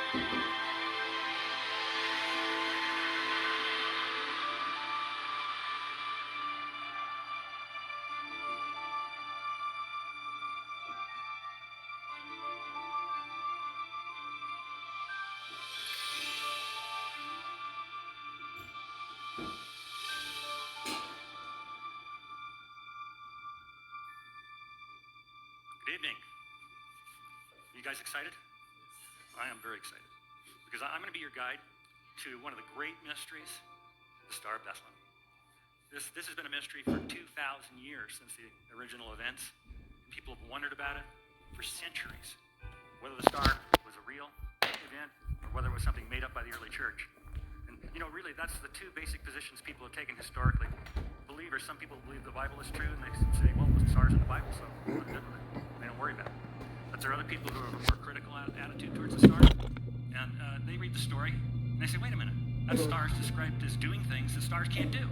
Good evening. You guys excited? I am very excited because I'm going to be your guide to one of the great mysteries, the Star of Bethlehem. This has been a mystery for 2,000 years since the original events. People have wondered about it for centuries, whether the star was a real event or whether it was something made up by the early church. And really, that's the two basic positions people have taken historically. Believers, some people believe the Bible is true, and they say, well, the star's in the Bible, so I'm good with it. They don't worry about it. But there are other people who have a more critical attitude towards the star, and they read the story, and they say, wait a minute, that star is described as doing things that stars can't do.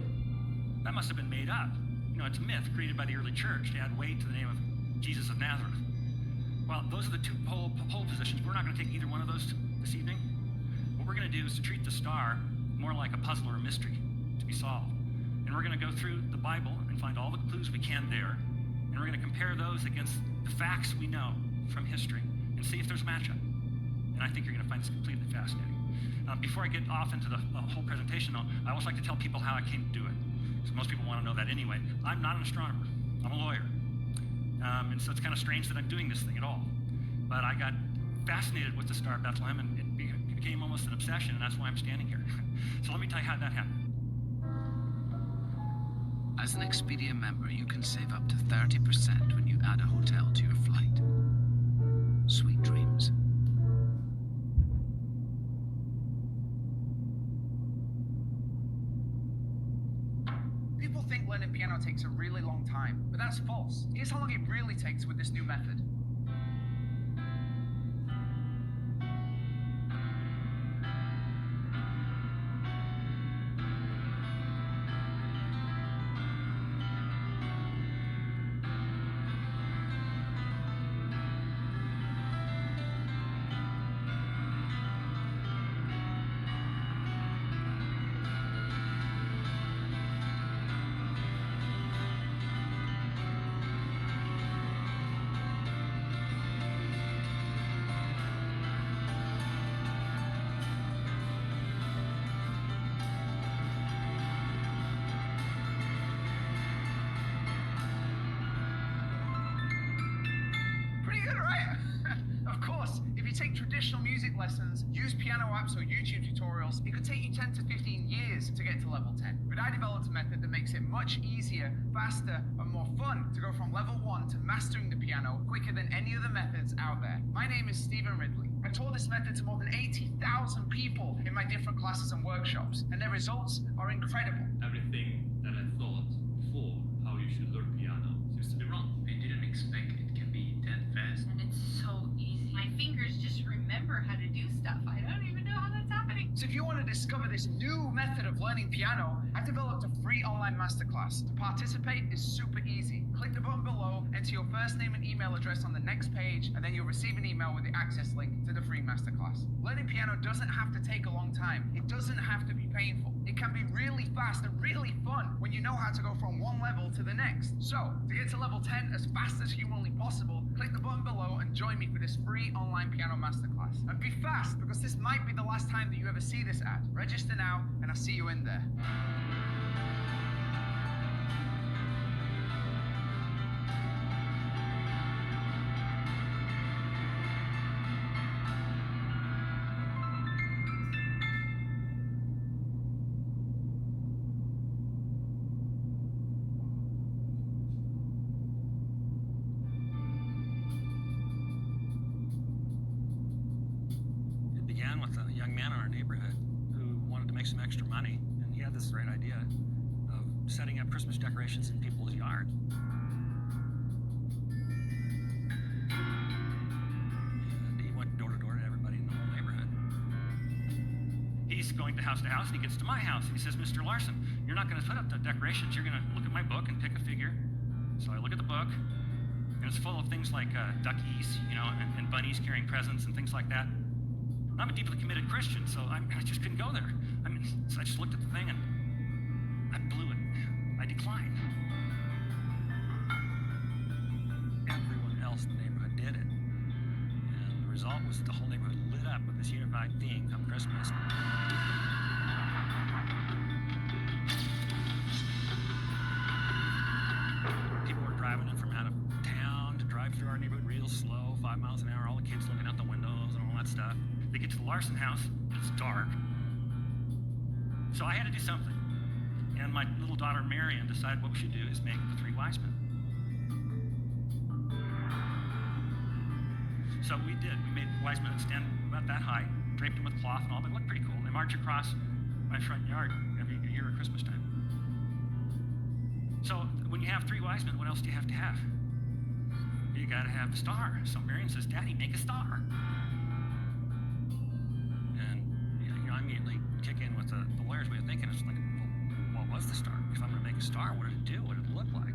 That must have been made up. It's a myth created by the early church to add weight to the name of Jesus of Nazareth. Well, those are the two pole positions. We're not going to take either one of those this evening. What we're going to do is to treat the star more like a puzzle or a mystery to be solved. And we're going to go through the Bible and find all the clues we can there. And we're going to compare those against the facts we know from history and see if there's a matchup. And I think you're going to find this completely fascinating. Before I get off into the whole presentation, though, I always like to tell people how I came to do it. So most people want to know that anyway. I'm not an astronomer. I'm a lawyer. And so it's kind of strange that I'm doing this thing at all. But I got fascinated with the Star of Bethlehem, and it became almost an obsession, and that's why I'm standing here. So let me tell you how that happened. As an Expedia member, you can save up to 30% when you add a hotel to your flight. Sweet dreams. People think learning piano takes a really long time, but that's false. Here's how long it really takes with this new method. Take traditional music lessons, use piano apps or YouTube tutorials, it could take you 10 to 15 years to get to level 10. But I developed a method that makes it much easier, faster, and more fun to go from level 1 to mastering the piano quicker than any other methods out there. My name is Stephen Ridley. I taught this method to more than 80,000 people in my different classes and workshops, and their results are incredible. Everything that I thought before how you should learn piano seems to be wrong. I didn't expect it can be that fast. And it's so easy. My fingers just remember how to do stuff. I don't even know how that's happening. So if you want to discover this new method of learning piano, I've developed a free online masterclass. To participate is super easy. Click the button below, enter your first name and email address on the next page, and then you'll receive an email with the access link to the free masterclass. Learning piano doesn't have to take a long time. It doesn't have to be painful. It can be really fast and really fun when you know how to go from one level to the next. So, to get to level 10 as fast as humanly possible, click the button below and join me for this free online piano masterclass. And be fast, because this might be the last time that you ever see this ad. Register now, and I'll see you in there. With a young man in our neighborhood who wanted to make some extra money, and he had this great idea of setting up Christmas decorations in people's yards. And he went door to door to everybody in the whole neighborhood. He's going to house, and he gets to my house, and he says, Mr. Larson, you're not going to put up the decorations, you're going to look at my book and pick a figure. So I look at the book, and it's full of things like duckies, and bunnies carrying presents and things like that. I'm a deeply committed Christian, so I just couldn't go there. I mean, so I just looked at the thing and I blew it. I declined. Everyone else in the neighborhood did it. And the result was that the whole neighborhood lit up with this unified theme come Christmas. People were driving in from out of town to drive through our neighborhood real slow, 5 miles an hour, all the kids looking out the windows and all that stuff. They get to the Larson house, it's dark. So I had to do something. And my little daughter Marion decided what we should do is make the three wise men. So we did. We made the wise men stand about that high, draped them with cloth and all, but it looked pretty cool. They march across my front yard every year at Christmas time. So when you have three wise men, what else do you have to have? You gotta have the star. So Marion says, Daddy, make a star. And I immediately kick in with the lawyer's way of thinking. It's like, well, what was the star? If I'm gonna make a star, what did it do? What did it look like?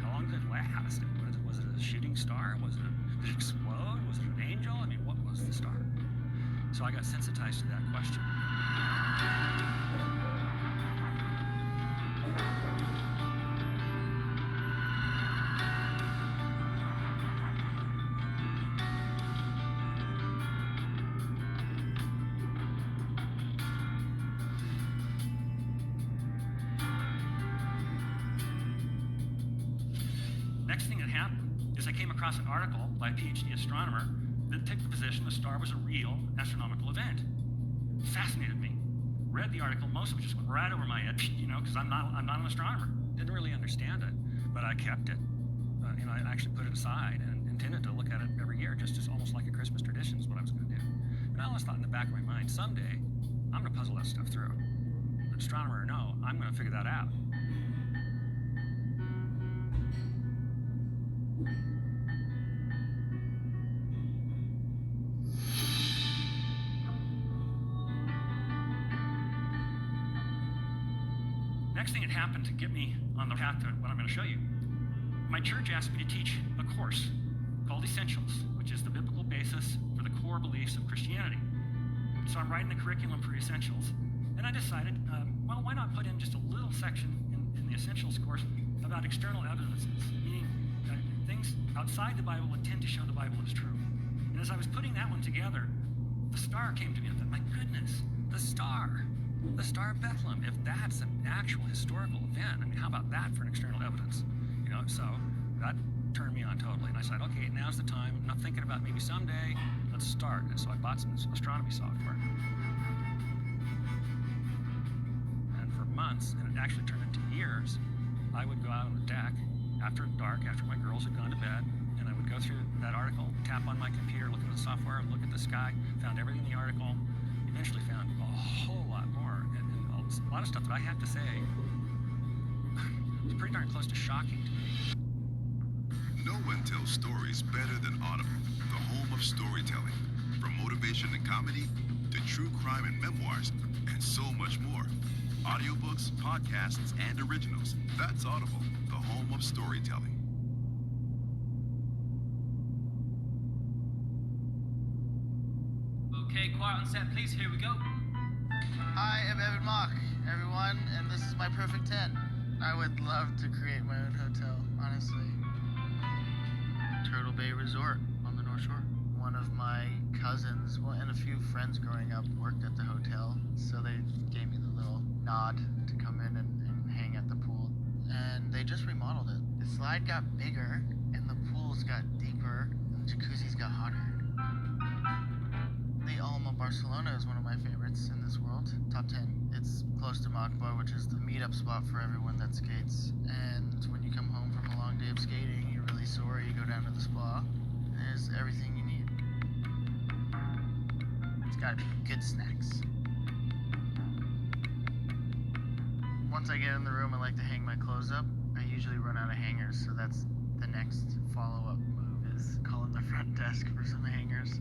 How long did it last? Was it a shooting star? Did it explode? Was it an angel? I mean, what was the star? So I got sensitized to that question. Next thing that happened is I came across an article by a PhD astronomer that took the position the star was a real astronomical event. It fascinated me. Read the article, most of it just went right over my head, because I'm not an astronomer. Didn't really understand it, but I kept it. I actually put it aside and intended to look at it every year, just as almost like a Christmas tradition is what I was going to do. And I always thought in the back of my mind, someday I'm going to puzzle that stuff through. Astronomer or no, I'm going to figure that out. Next thing that happened to get me on the path to what I'm going to show you, my church asked me to teach a course called Essentials, which is the biblical basis for the core beliefs of Christianity. So I'm writing the curriculum for Essentials, and I decided, well, why not put in just a little section in the Essentials course about external evidences, meaning things outside the Bible that tend to show the Bible is true. And as I was putting that one together, the star came to me. I thought, my goodness, the Star of Bethlehem. If that's an actual historical event, I mean, how about that for an external evidence? So that turned me on totally. And I said, okay, now's the time. I'm not thinking about maybe someday. Let's start. And so I bought some astronomy software. And for months, and it actually turned into years, I would go out on the deck after dark, after my girls had gone to bed, and I would go through that article, tap on my computer, look at the software, look at the sky, found everything in the article, eventually found a whole lot more, and a lot of stuff that I have to say was pretty darn close to shocking to me. No one tells stories better than Audible, the home of storytelling. From motivation and comedy to true crime and memoirs, and so much more. Audiobooks, podcasts, and originals. That's Audible, the home of storytelling. Okay, quiet on set, please. Here we go. Hi, I'm Evan Mock, everyone, and this is my perfect 10. I would love to create my own hotel, honestly. Turtle Bay Resort on the North Shore. One of my cousins, and a few friends growing up worked at the hotel, so they gave me the little nod to come in and hang at the pool. And they just remodeled it. The slide got bigger, and the pools got deeper, and the jacuzzis got hotter. The Alma Barcelona is one of my favorites in this world, top 10. It's close to Magba, which is the meetup spot for everyone that skates. And when you come home from a long day of skating, you're really sore, you go down to the spa, and there's everything you need. It's gotta be good snacks. Once I get in the room, I like to hang my clothes up. I usually run out of hangers, so that's the next follow-up move is calling the front desk for some hangers.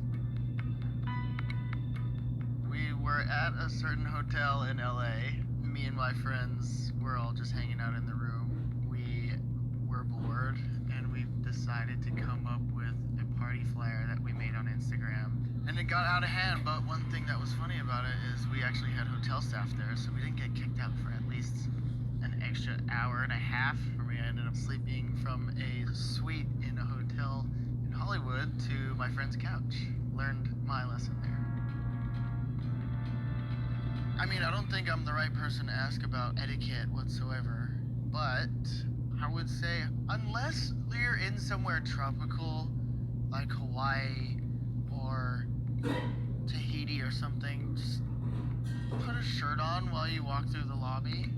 We were at a certain hotel in LA. Me and my friends were all just hanging out in the room. We were bored, and we decided to come up with a party flyer that we made on Instagram. And it got out of hand, but one thing hour and a half for me. I ended up sleeping from a suite in a hotel in Hollywood to my friend's couch. Learned my lesson there. I mean, I don't think I'm the right person to ask about etiquette whatsoever, but I would say unless you're in somewhere tropical like Hawaii or Tahiti or something, just put a shirt on while you walk through the lobby.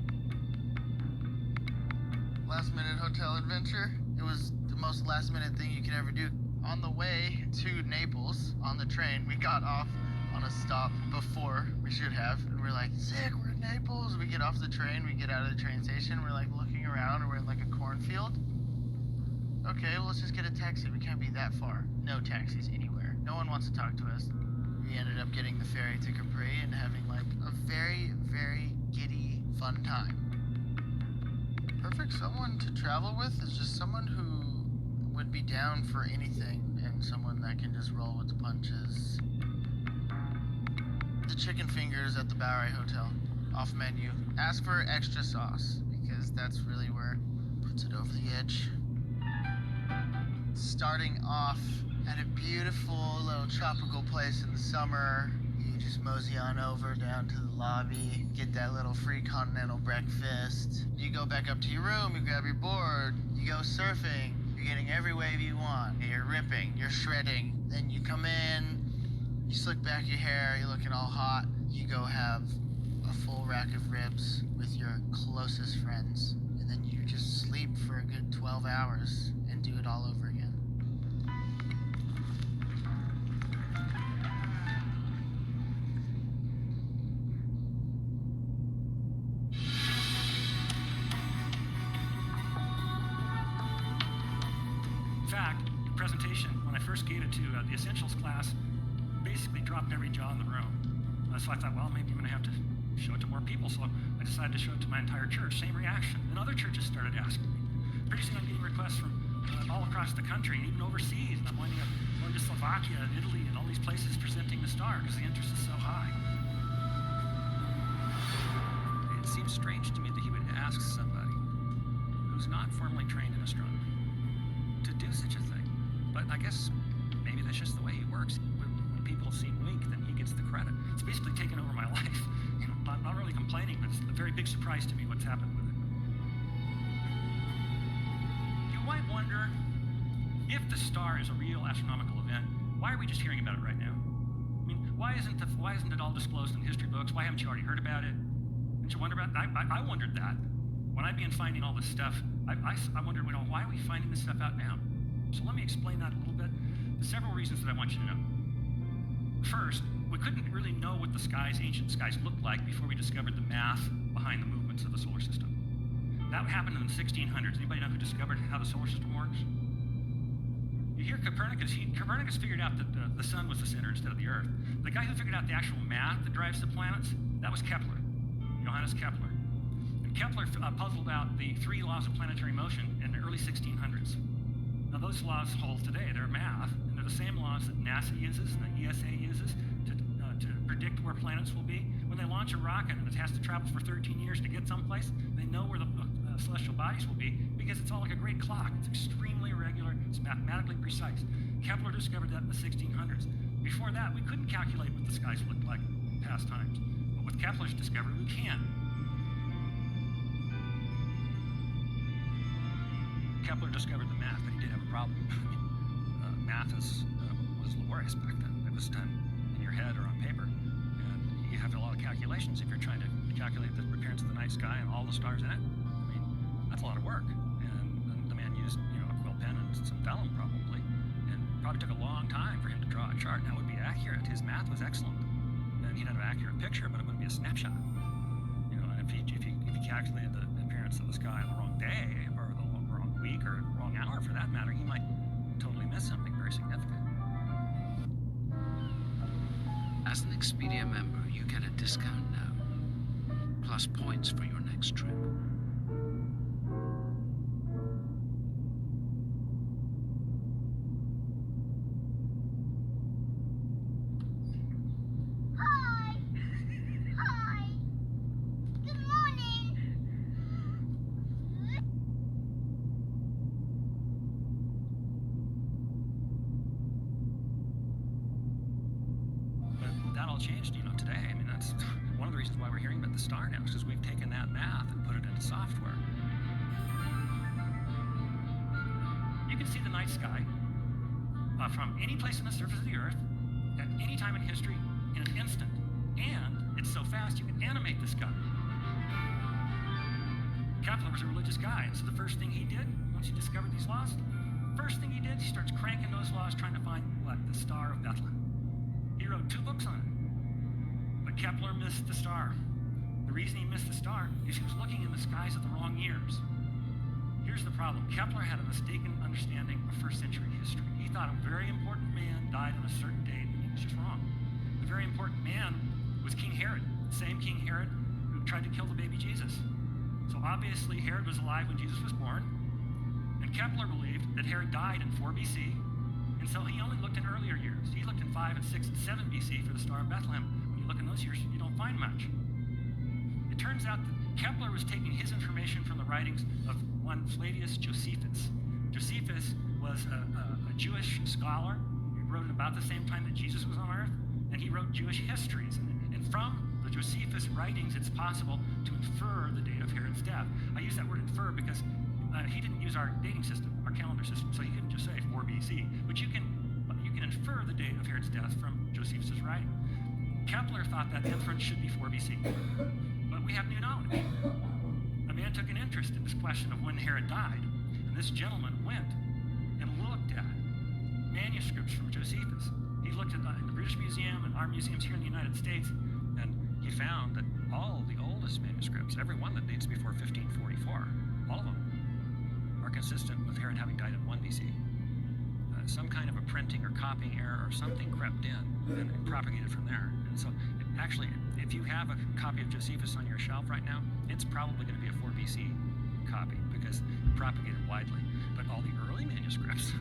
Last minute hotel adventure. It was the most last minute thing you could ever do. On the way to Naples on the train, we got off on a stop before we should have, and we're like, sick, we're in Naples. We get off the train, we get out of the train station, we're like looking around, and we're in like a cornfield. Okay, well, let's just get a taxi. We can't be that far. No taxis anywhere. No one wants to talk to us. We ended up getting the ferry to Capri and having like a very, very giddy, fun time. Perfect someone to travel with is just someone who would be down for anything and someone that can just roll with the punches. The chicken fingers at the Bowery Hotel, off menu. Ask for extra sauce because that's really where it puts it over the edge. Starting off at a beautiful little tropical place in the summer, you just mosey on over down to the lobby, get that little free continental breakfast. You go back up to your room, you grab your board, you go surfing, you're getting every wave you want. You're ripping, you're shredding. Then you come in, you slick back your hair, you're looking all hot. You go have a full rack of ribs with your closest friends. And then you just sleep for a good 12 hours and do it all over again. In fact, the presentation, when I first gave it to the Essentials class, basically dropped every jaw in the room. So I thought, well, maybe I'm going to have to show it to more people. So I decided to show it to my entire church. Same reaction. And other churches started asking me. Pretty soon I'm getting requests from all across the country, even overseas. And I'm winding up going to Slovakia and Italy and all these places presenting the star because the interest is so high. It seems strange to me that he would ask somebody who's not formally trained in astronomy to do such a thing. But I guess maybe that's just the way he works. When people see him wink, then he gets the credit. It's basically taken over my life. You know, not really complaining, but it's a very big surprise to me what's happened with it. You might wonder, if the star is a real astronomical event, why are we just hearing about it right now? I mean, why isn't it all disclosed in history books? Why haven't you already heard about it? Didn't you wonder about it? I wondered that. When I began finding all this stuff, I wondered, why are we finding this stuff out now? So let me explain that a little bit. There's several reasons that I want you to know. First, we couldn't really know what the ancient skies looked like before we discovered the math behind the movements of the solar system. That happened in the 1600s. Anybody know who discovered how the solar system works? You hear Copernicus. Copernicus figured out that the sun was the center instead of the Earth. The guy who figured out the actual math that drives the planets, that was Kepler, Johannes Kepler. And Kepler puzzled out the 3 laws of planetary motion in the early 1600s. Now those laws hold today. They're math, and they're the same laws that NASA uses and the ESA uses to predict where planets will be. When they launch a rocket and it has to travel for 13 years to get someplace, they know where the celestial bodies will be because it's all like a great clock. It's extremely regular. It's mathematically precise. Kepler discovered that in the 1600s. Before that, we couldn't calculate what the skies looked like in past times. But with Kepler's discovery, we can. Kepler discovered the math, but he did have a problem. Math was laborious back then. It was done in your head or on paper. And you have a lot of calculations if you're trying to calculate the appearance of the night sky and all the stars in it. I mean, that's a lot of work. And the man used, a quill pen and some vellum probably. And probably took a long time for him to draw a chart. Now it would be accurate. His math was excellent. And he'd have an accurate picture, but it would be a snapshot. And if he calculated the appearance of the sky on the wrong day, or the wrong week, or wrong hour for that matter, he might totally miss something very significant. As an Expedia member, you get a discount now, plus points for your next trip. Hi! Hi! Good morning! reasons why we're hearing about the star now is because we've taken that math and put it into software. You can see the night sky from any place on the surface of the earth at any time in history in an instant. And it's so fast you can animate the sky. Kepler was a religious guy, and so the first thing he did, once he discovered these laws, first thing he did, he starts cranking those laws trying to find what? The Star of Bethlehem. He wrote 2 books on it. But Kepler missed the star. The reason he missed the star is he was looking in the skies at the wrong years. Here's the problem. Kepler had a mistaken understanding of first century history. He thought a very important man died on a certain date, and he was just wrong. The very important man was King Herod, the same King Herod who tried to kill the baby Jesus. So obviously Herod was alive when Jesus was born, and Kepler believed that Herod died in 4 BC, and so he only looked in earlier years. He looked in 5 and 6 and 7 BC for the Star of Bethlehem. When you look in those years, you don't find much. It turns out that Kepler was taking his information from the writings of one Flavius Josephus. Josephus was a Jewish scholar. He wrote at about the same time that Jesus was on earth, and he wrote Jewish histories. And from the Josephus writings, it's possible to infer the date of Herod's death. I use that word infer because he didn't use our dating system, our calendar system, so he couldn't just say 4 BC. But you can infer the date of Herod's death from Josephus' writing. Kepler thought that inference should be 4 BC. But we have new knowledge. A man took an interest in this question of when Herod died, and this gentleman went and looked at manuscripts from Josephus. He looked at in the British Museum and our museums here in the United States, And he found that all of the oldest manuscripts, every one that dates before 1544, all of them are consistent with Herod having died in 1 BC. Some kind of a printing or copying error or something crept in and propagated from there. And so actually, if you have a copy of Josephus on your shelf right now, it's probably going to be a 4 BC copy because it propagated widely. But all the early manuscripts,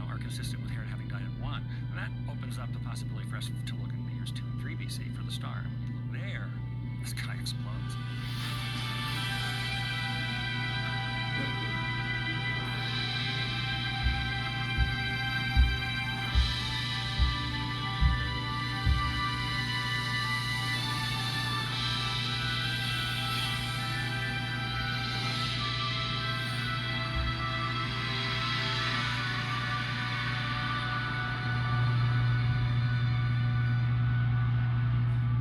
are consistent with Herod having died in 1. And that opens up the possibility for us to look in the years 2 and 3 BC for the star. And when you look there, the sky explodes.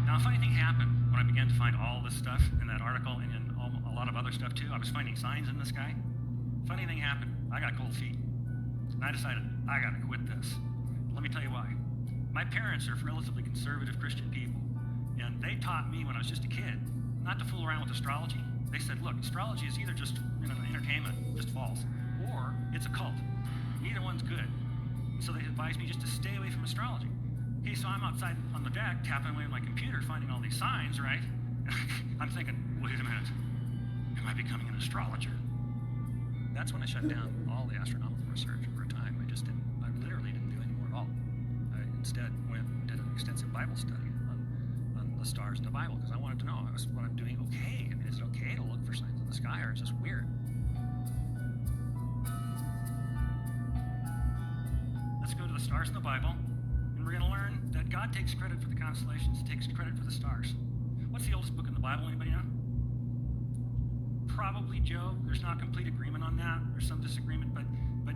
Now, a funny thing happened when I began to find all this stuff in that article and in a lot of other stuff too. I was finding signs in the sky. Funny thing happened. I got cold feet. And I decided, I gotta quit this. Let me tell you why. My parents are relatively conservative Christian people, and they taught me when I was just a kid not to fool around with astrology. They said, look, astrology is either just entertainment, just false, or it's a cult. Neither one's good. And so they advised me just to stay away from astrology. Okay, so I'm outside on the deck, tapping away on my computer, finding all these signs, right? I'm thinking, wait a minute, am I becoming an astrologer? That's when I shut down all the astronomical research for a time. I literally didn't do any more at all. I instead went and did an extensive Bible study on the stars in the Bible because I wanted to know, was what I'm doing okay? I mean, is it okay to look for signs in the sky, or is this weird? Let's go to the stars in the Bible, and we're going to learn that God takes credit for the constellations, takes credit for the stars. What's the oldest book in the Bible? Anybody know? Probably Job. There's not complete agreement on that. There's some disagreement, but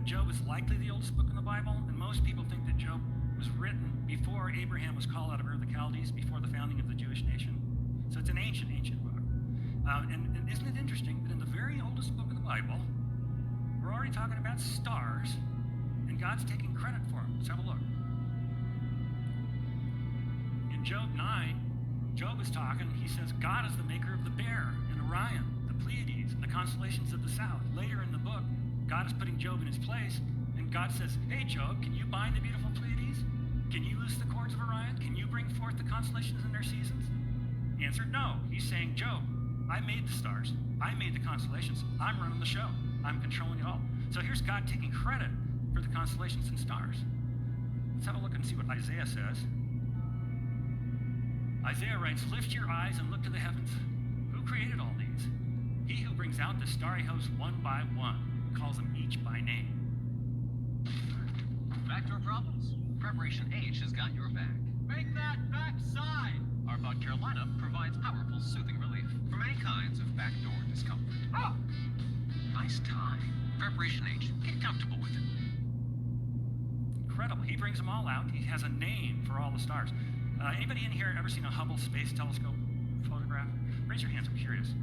Job is likely the oldest book in the Bible, and most people think that Job was written before Abraham was called out of Ur of the Chaldees, before the founding of the Jewish nation. So it's an ancient book. And isn't it interesting that in the very oldest book of the Bible, we're already talking about stars, and God's taking credit for them. Let's have a look. In Job 9, Job is talking. He says, God is the maker of the bear and Orion, the Pleiades, and the constellations of the south. Later in the book, God is putting Job in his place, and God says, hey, Job, can you bind the beautiful Pleiades? Can you loose the cords of Orion? Can you bring forth the constellations in their seasons? He answered, no. He's saying, Job, I made the stars. I made the constellations. I'm running the show. I'm controlling it all. So here's God taking credit for the constellations and stars. Let's have a look and see what Isaiah says. Isaiah writes, lift your eyes and look to the heavens. Who created all these? He who brings out the starry host one by one, calls them each by name. Backdoor problems? Preparation H has got your back. Make that backside. Our Bud Carolina provides provides powerful soothing relief for many kinds of backdoor discomfort. Oh! Nice tie. Preparation H. Get comfortable with it. Incredible. He brings them all out. He has a name for all the stars. Anybody in here ever seen a Hubble Space Telescope photograph? Raise your hands. I'm curious.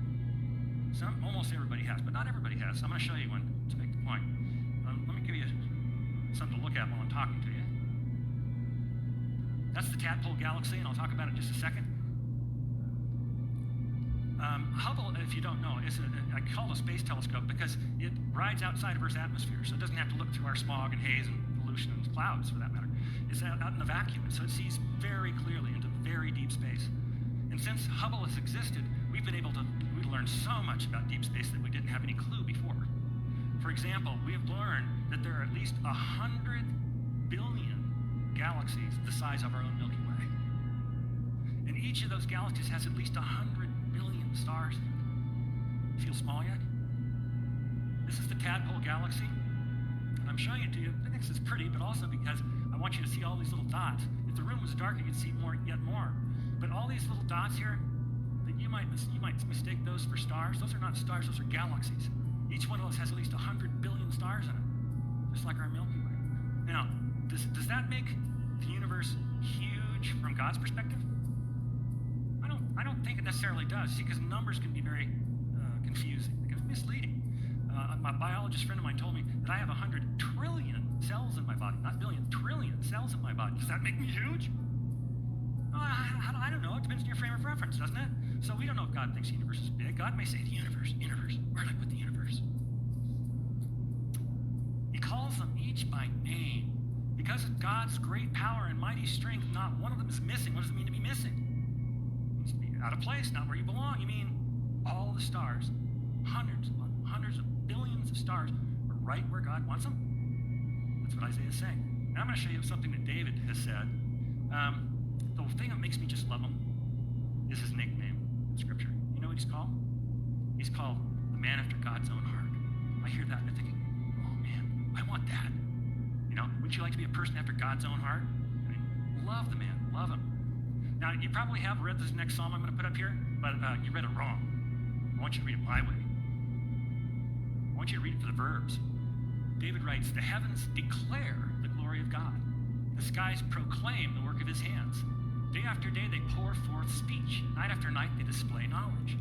Almost everybody has, but not everybody has. So I'm going to show you one to make the point. Let me give you something to look at while I'm talking to you. That's the Tadpole Galaxy, and I'll talk about it in just a second. Hubble, if you don't know, I call it a space telescope because it rides outside of Earth's atmosphere, so it doesn't have to look through our smog and haze and pollution and clouds, for that matter. It's out in the vacuum, and so it sees very clearly into very deep space. And since Hubble has existed, we've been able to learn so much about deep space that we didn't have any clue before. For example, we have learned that there are at least 100 billion galaxies the size of our own Milky Way. And each of those galaxies has at least 100 billion stars. Feel small yet? This is the Tadpole Galaxy. And I'm showing it to you. I think this is pretty, but also because I want you to see all these little dots. If the room was darker, you'd see yet more. But all these little dots here, that you might mistake those for stars. Those are not stars, those are galaxies. Each one of those has at least 100 billion stars in it, just like our Milky Way. Now, does that make the universe huge from God's perspective? I don't think it necessarily does. See, because numbers can be very confusing. They can be misleading. My biologist friend of mine told me that I have 100 trillion cells in my body, not billion, trillion cells in my body. Does that make me huge? I don't know. It depends on your frame of reference, doesn't it? So we don't know if God thinks the universe is big. God may say the universe. Where did I put the universe? He calls them each by name. Because of God's great power and mighty strength, not one of them is missing. What does it mean to be missing? It means to be out of place, not where you belong. You mean all the stars, hundreds of billions of stars, are right where God wants them? That's what Isaiah is saying. Now I'm going to show you something that David has said. The thing that makes me just love him is his nickname in Scripture. You know what he's called? He's called the man after God's own heart. I hear that and I'm thinking, oh man, I want that. You know, wouldn't you like to be a person after God's own heart? I mean, love the man, love him. Now, you probably have read this next psalm I'm going to put up here, but you read it wrong. I want you to read it my way. I want you to read it for the verbs. David writes, the heavens declare the glory of God. The skies proclaim the work of his hands. Day after day they pour forth speech. Night after night they display knowledge.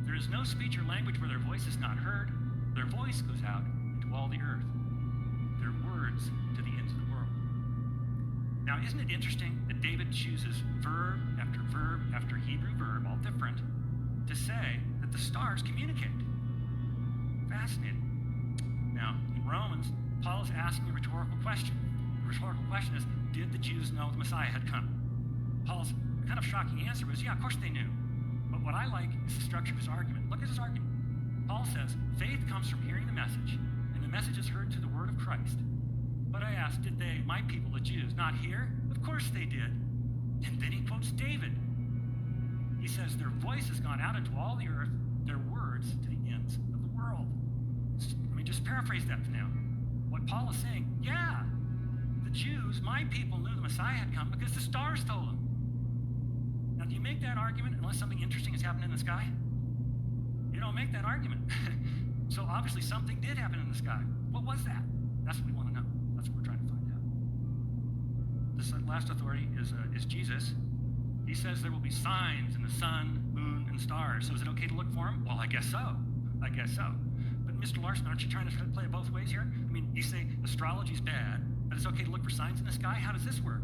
There is no speech or language where their voice is not heard. Their voice goes out into all the earth. Their words to the ends of the world. Now, isn't it interesting that David chooses verb after Hebrew verb, all different, to say that the stars communicate? Fascinating. Now, in Romans, Paul is asking a rhetorical question. The rhetorical question is, did the Jews know the Messiah had come? Paul's kind of shocking answer was, yeah, of course they knew. But what I like is the structure of his argument. Look at his argument. Paul says, faith comes from hearing the message, and the message is heard through the word of Christ. But I asked, did they, my people, the Jews, not hear? Of course they did. And then he quotes David. He says, their voice has gone out into all the earth, their words to the ends of the world. Let me just paraphrase that for now. What Paul is saying, yeah, the Jews, my people, knew the Messiah had come because the stars told them. Now, do you make that argument unless something interesting has happened in the sky? You don't make that argument. So obviously something did happen in the sky. What was that? That's what we want to know. That's what we're trying to find out. This last authority is Jesus. He says there will be signs in the sun, moon, and stars. So is it okay to look for them? Well, I guess so. But Mr. Larson, aren't you trying to play it both ways here? I mean, you say astrology's bad, but it's okay to look for signs in the sky? How does this work?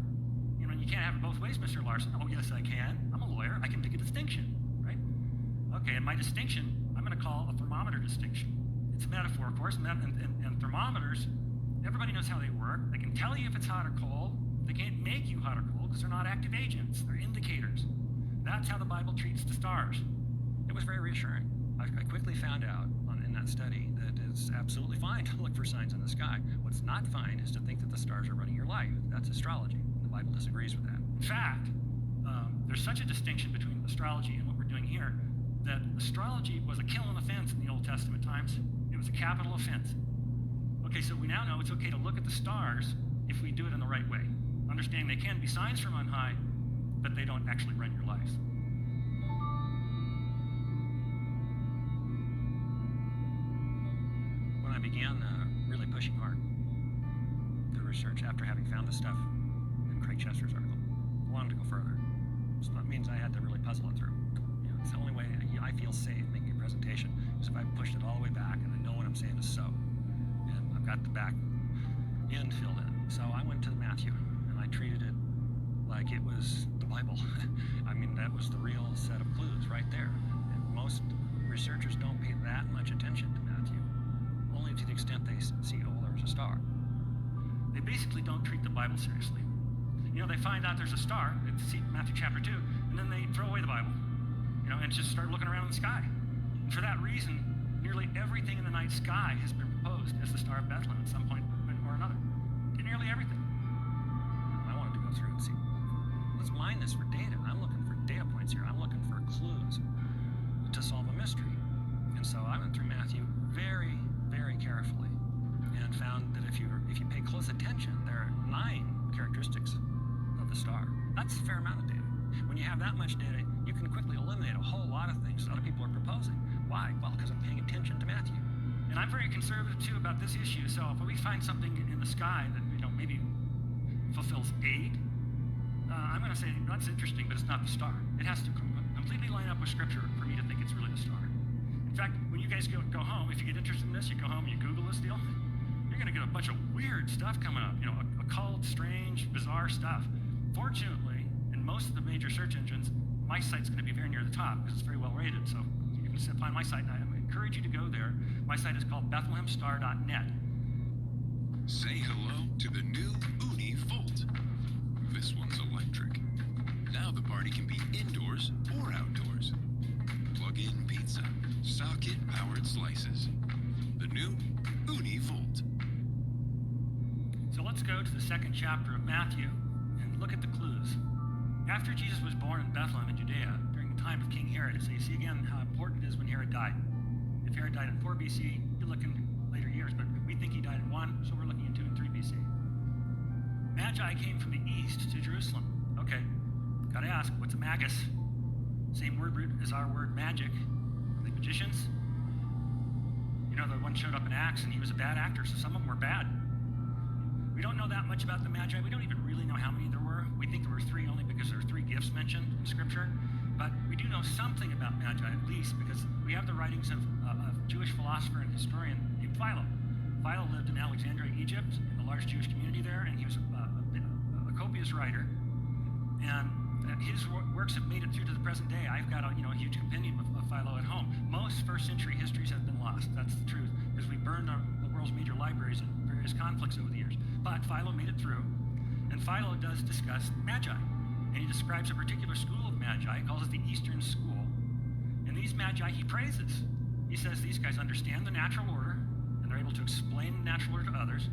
You know, you can't have it both ways, Mr. Larson. Oh, yes, I can. I'm a lawyer. I can make a distinction, right? Okay, and my distinction, I'm going to call a thermometer distinction. It's a metaphor, of course, and thermometers, everybody knows how they work. They can tell you if it's hot or cold. They can't make you hot or cold because they're not active agents. They're indicators. That's how the Bible treats the stars. It was very reassuring. I quickly found out in that study that it's absolutely fine to look for signs in the sky. What's not fine is to think that the stars are running your life. That's astrology. The Bible disagrees with that. In fact, there's such a distinction between astrology and what we're doing here that astrology was a killing offense in the Old Testament times. It was a capital offense. Okay, so we now know it's okay to look at the stars if we do it in the right way. Understanding they can be signs from on high, but they don't actually run your lives. began really pushing hard the research after having found the stuff in Craig Chester's article. I wanted to go further. So that means I had to really puzzle it through. It's the only way I feel safe making a presentation is if I pushed it all the way back and I know what I'm saying is so. And I've got the back end filled in. So I went to Matthew and I treated it like it was the Bible. I mean, that was the real set of clues right there. And most researchers don't pay that much attention to Matthew, only to the extent they see, oh, there was a star. They basically don't treat the Bible seriously. They find out there's a star, it's Matthew chapter 2, and then they throw away the Bible, and just start looking around in the sky. And for that reason, nearly everything in the night sky has been proposed as the Star of Bethlehem at some point or another. Nearly everything. I wanted to go through and see, let's mine this for data. I'm looking for data points here. I'm looking for clues to solve a mystery. And so I went through Matthew very, very carefully and found that if you pay close attention, there are 9 characteristics of the star. That's a fair amount of data. When you have that much data, you can quickly eliminate a whole lot of things that other people are proposing. Why? Well, because I'm paying attention to Matthew. And I'm very conservative too about this issue. So if we find something in the sky that maybe fulfills 8, I'm going to say that's interesting, but it's not the star. It has to completely line up with Scripture for me to think it's really the star. In fact, when you guys go home, if you get interested in this, you go home and you Google this deal. You're going to get a bunch of weird stuff coming up. Occult, strange, bizarre stuff. Fortunately, in most of the major search engines, my site's going to be very near the top because it's very well rated. So you can find my site, and I encourage you to go there. My site is called BethlehemStar.net. Say hello to the new Uni Volt. This one's electric. Now the party can be indoors or outdoors. Plug in pizza, socket-powered slices. The new Uni Volt. So let's go to the 2nd chapter of Matthew and look at the clues. After Jesus was born in Bethlehem in Judea during the time of King Herod, so you see again how important it is when Herod died. If Herod died in 4 BC, you're looking later years, but we think he died in 1, so we're looking in 2 and 3 BC. Magi came from the east to Jerusalem. Okay, gotta ask, what's a magus? Same word root as our word magic. Are they magicians? The one showed up in Acts and he was a bad actor, so some of them were bad. We don't know that much about the Magi. We don't even really know how many there were. We think there were 3 only because there are 3 gifts mentioned in Scripture. But we do know something about Magi, at least, because we have the writings of a Jewish philosopher and historian named Philo. Philo lived in Alexandria, Egypt, in the large Jewish community there, and he was a copious writer. And his works have made it through to the present day. I've got a huge compendium of Philo at home. Most first-century histories have been lost. That's the truth, because we burned the world's major libraries in various conflicts over the years. But Philo made it through, and Philo does discuss Magi. And he describes a particular school of Magi. He calls it the Eastern School. And these Magi he praises. He says these guys understand the natural order, and they're able to explain the natural order to others.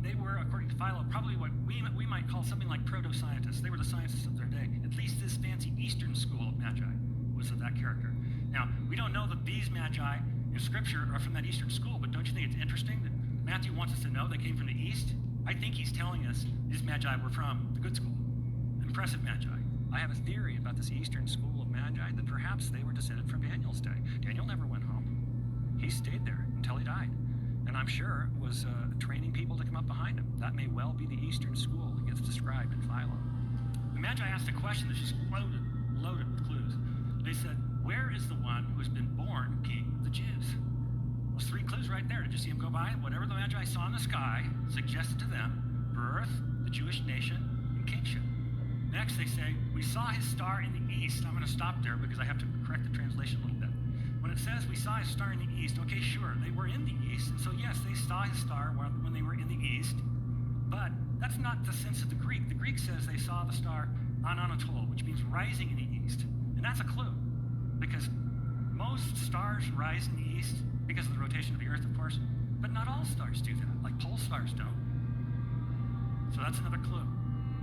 They were, according to Philo, probably what we might call something like proto-scientists. They were the scientists of their day. At least this fancy Eastern School of Magi was of that character. Now, we don't know that these Magi in Scripture are from that Eastern school, but don't you think it's interesting that Matthew wants us to know they came from the East? I think he's telling us these Magi were from the good school. Impressive Magi. I have a theory about this Eastern school of Magi that perhaps they were descended from Daniel's day. Daniel never went home. He stayed there until he died. And I'm sure it was training people to come up behind him. That may well be the Eastern school that gets described in Philo. The Magi asked a question that's just loaded with clues. They said, where is the one who has been born king of the Jews? Those 3 clues right there. Did you see them go by? Whatever the Magi saw in the sky suggested to them birth, the Jewish nation, and kingship. Next, they say, we saw his star in the east. I'm going to stop there because I have to correct the translation a little bit. When it says we saw his star in the east, okay, sure, they were in the east, and so yes, they saw his star when they were in the east, but that's not the sense of the Greek. The Greek says they saw the star on Anatole, which means rising in the east, and that's a clue, because most stars rise in the east because of the rotation of the earth, of course, but not all stars do that, like pole stars don't. So that's another clue.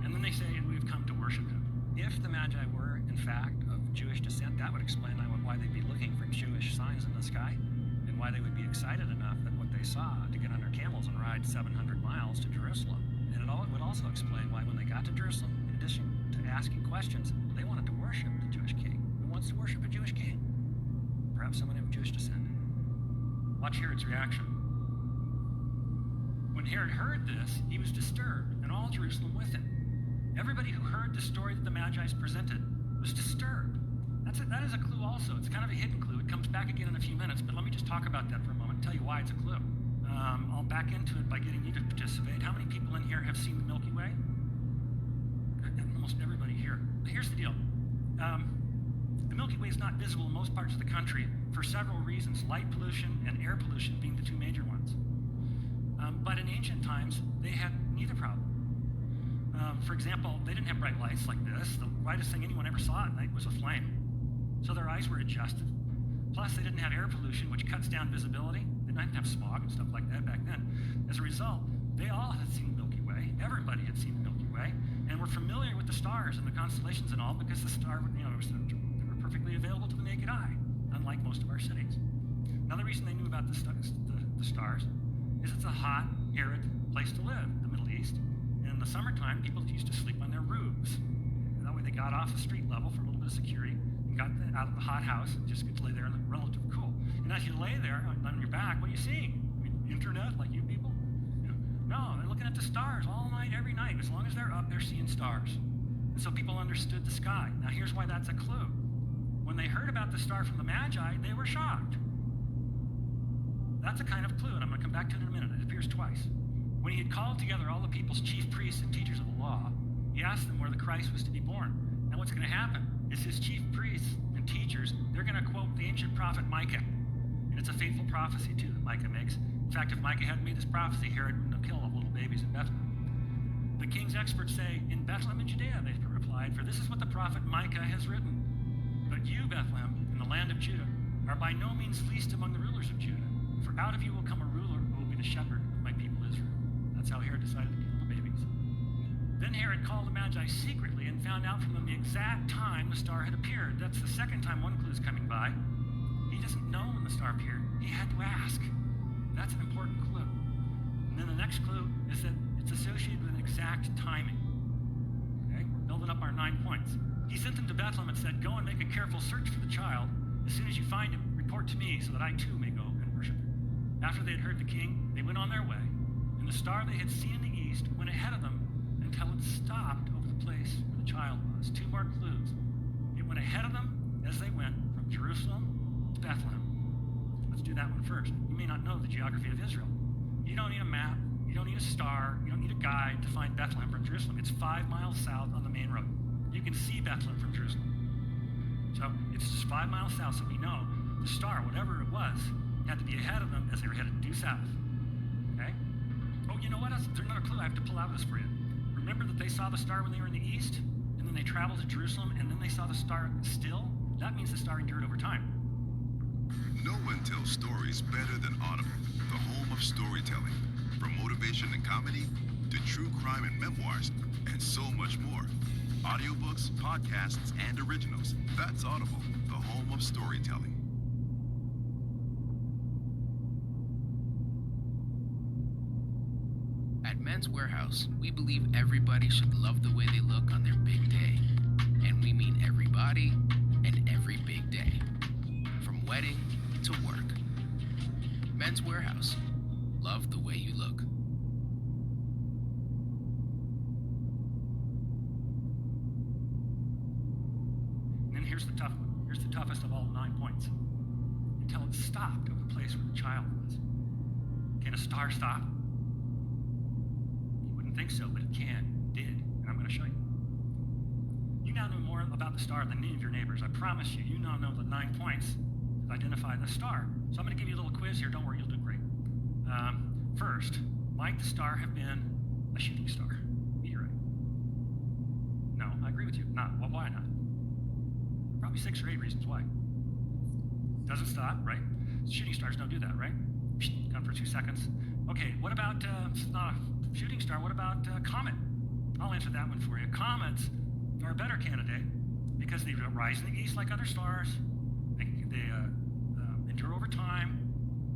And then they say, and we've come to worship him. If the Magi were, in fact, of Jewish descent, that would explain why they'd be looking for Jewish signs in the sky, and why they would be excited enough at what they saw to get on their camels and ride 700 miles to Jerusalem. And it would also explain why when they got to Jerusalem, in addition to asking questions, they wanted to worship the Jewish king. Who wants to worship a Jewish king? Perhaps someone of Jewish descent. Watch Herod's reaction. When Herod heard this, he was disturbed, and all Jerusalem with him. Everybody who heard the story that the Magi presented was disturbed. That is a clue also. It's kind of a hidden clue. It comes back again in a few minutes, but let me just talk about that for a moment and tell you why it's a clue. I'll back into it by getting you to participate. How many people in here have seen the Milky Way? Almost everybody here. Here's the deal. The Milky Way is not visible in most parts of the country for several reasons, light pollution and air pollution being the two major ones. But in ancient times, they had neither problem. For example, they didn't have bright lights like this. The brightest thing anyone ever saw at night was a flame. So their eyes were adjusted. Plus, they didn't have air pollution, which cuts down visibility. They didn't have smog and stuff like that back then. As a result, they all had seen the Milky Way. Everybody had seen the Milky Way, and were familiar with the stars and the constellations and all because the star, they were perfectly available to the naked eye, unlike most of our cities. Another reason they knew about the stars is it's a hot, arid place to live, the Middle East. And in the summertime, people used to sleep on their roofs. And that way they got off the street level for a little bit of security and got out of the hot house and just could lay there in the relative cool. And as you lay there on your back, what are you seeing? I mean, internet, like you people? No, they're looking at the stars all night, every night. As long as they're up, they're seeing stars. And so people understood the sky. Now here's why that's a clue. When they heard about the star from the Magi, they were shocked. That's a kind of clue, and I'm going to come back to it in a minute. It appears twice. When he had called together all the people's chief priests and teachers of the law, he asked them where the Christ was to be born. Now what's going to happen is his chief priests and teachers, they're going to quote the ancient prophet Micah. And it's a faithful prophecy, too, that Micah makes. In fact, if Micah hadn't made this prophecy, Herod wouldn't have killed all the little babies in Bethlehem. The king's experts say, in Bethlehem in Judea, they replied, for this is what the prophet Micah has written. But you, Bethlehem, in the land of Judah, are by no means least among the rulers of Judah. For out of you will come a ruler who will be the shepherd of my people Israel. That's how Herod decided to kill the babies. Then Herod called the Magi secretly and found out from them the exact time the star had appeared. That's the second time one clue is coming by. He doesn't know when the star appeared. He had to ask. That's an important clue. And then the next clue is that it's associated with an exact timing. Okay, we're building up our 9 points. He sent them to Bethlehem and said, go and make a careful search for the child. As soon as you find him, report to me so that I too may go and worship him. After they had heard the king, they went on their way, and the star they had seen in the east went ahead of them until it stopped over the place where the child was. 2 more clues. It went ahead of them as they went from Jerusalem to Bethlehem. Let's do that one first. You may not know the geography of Israel. You don't need a map. You don't need a star. You don't need a guide to find Bethlehem from Jerusalem. It's 5 miles south on the main road. You can see Bethlehem from Jerusalem. So it's just 5 miles south, so we know the star, whatever it was, had to be ahead of them as they were headed due south. Okay? Oh, you know what else? There's another clue I have to pull out of this for you. Remember that they saw the star when they were in the east, and then they traveled to Jerusalem, and then they saw the star still? That means the star endured over time. No one tells stories better than Audible, the home of storytelling. From motivation and comedy to true crime and memoirs, and so much more. Audiobooks, podcasts, and originals. That's Audible, the home of storytelling. At Men's Warehouse, we believe everybody should love the way they look on their big day. And we mean everybody and every big day. From wedding to work. Men's Warehouse. Love the way you look. And then here's the tough one. Here's the toughest of all 9 points. Until it stopped over the place where the child was. Can a star stop? You wouldn't think so, but it can, did, and I'm going to show you. You now know more about the star than any of your neighbors. I promise you, you now know the 9 points that identify the star. So I'm going to give you a little quiz here. Don't worry, you'll do great. First, might the star have been a shooting star? Meteorite? No, I agree with you. Not. Well, why not? Probably 6 or 8 reasons why. Doesn't stop, right? Shooting stars don't do that, right? Gone for 2 seconds. Okay, what about, it's not a shooting star, what about comet? I'll answer that one for you. Comets are a better candidate because they rise in the east like other stars. They endure over time.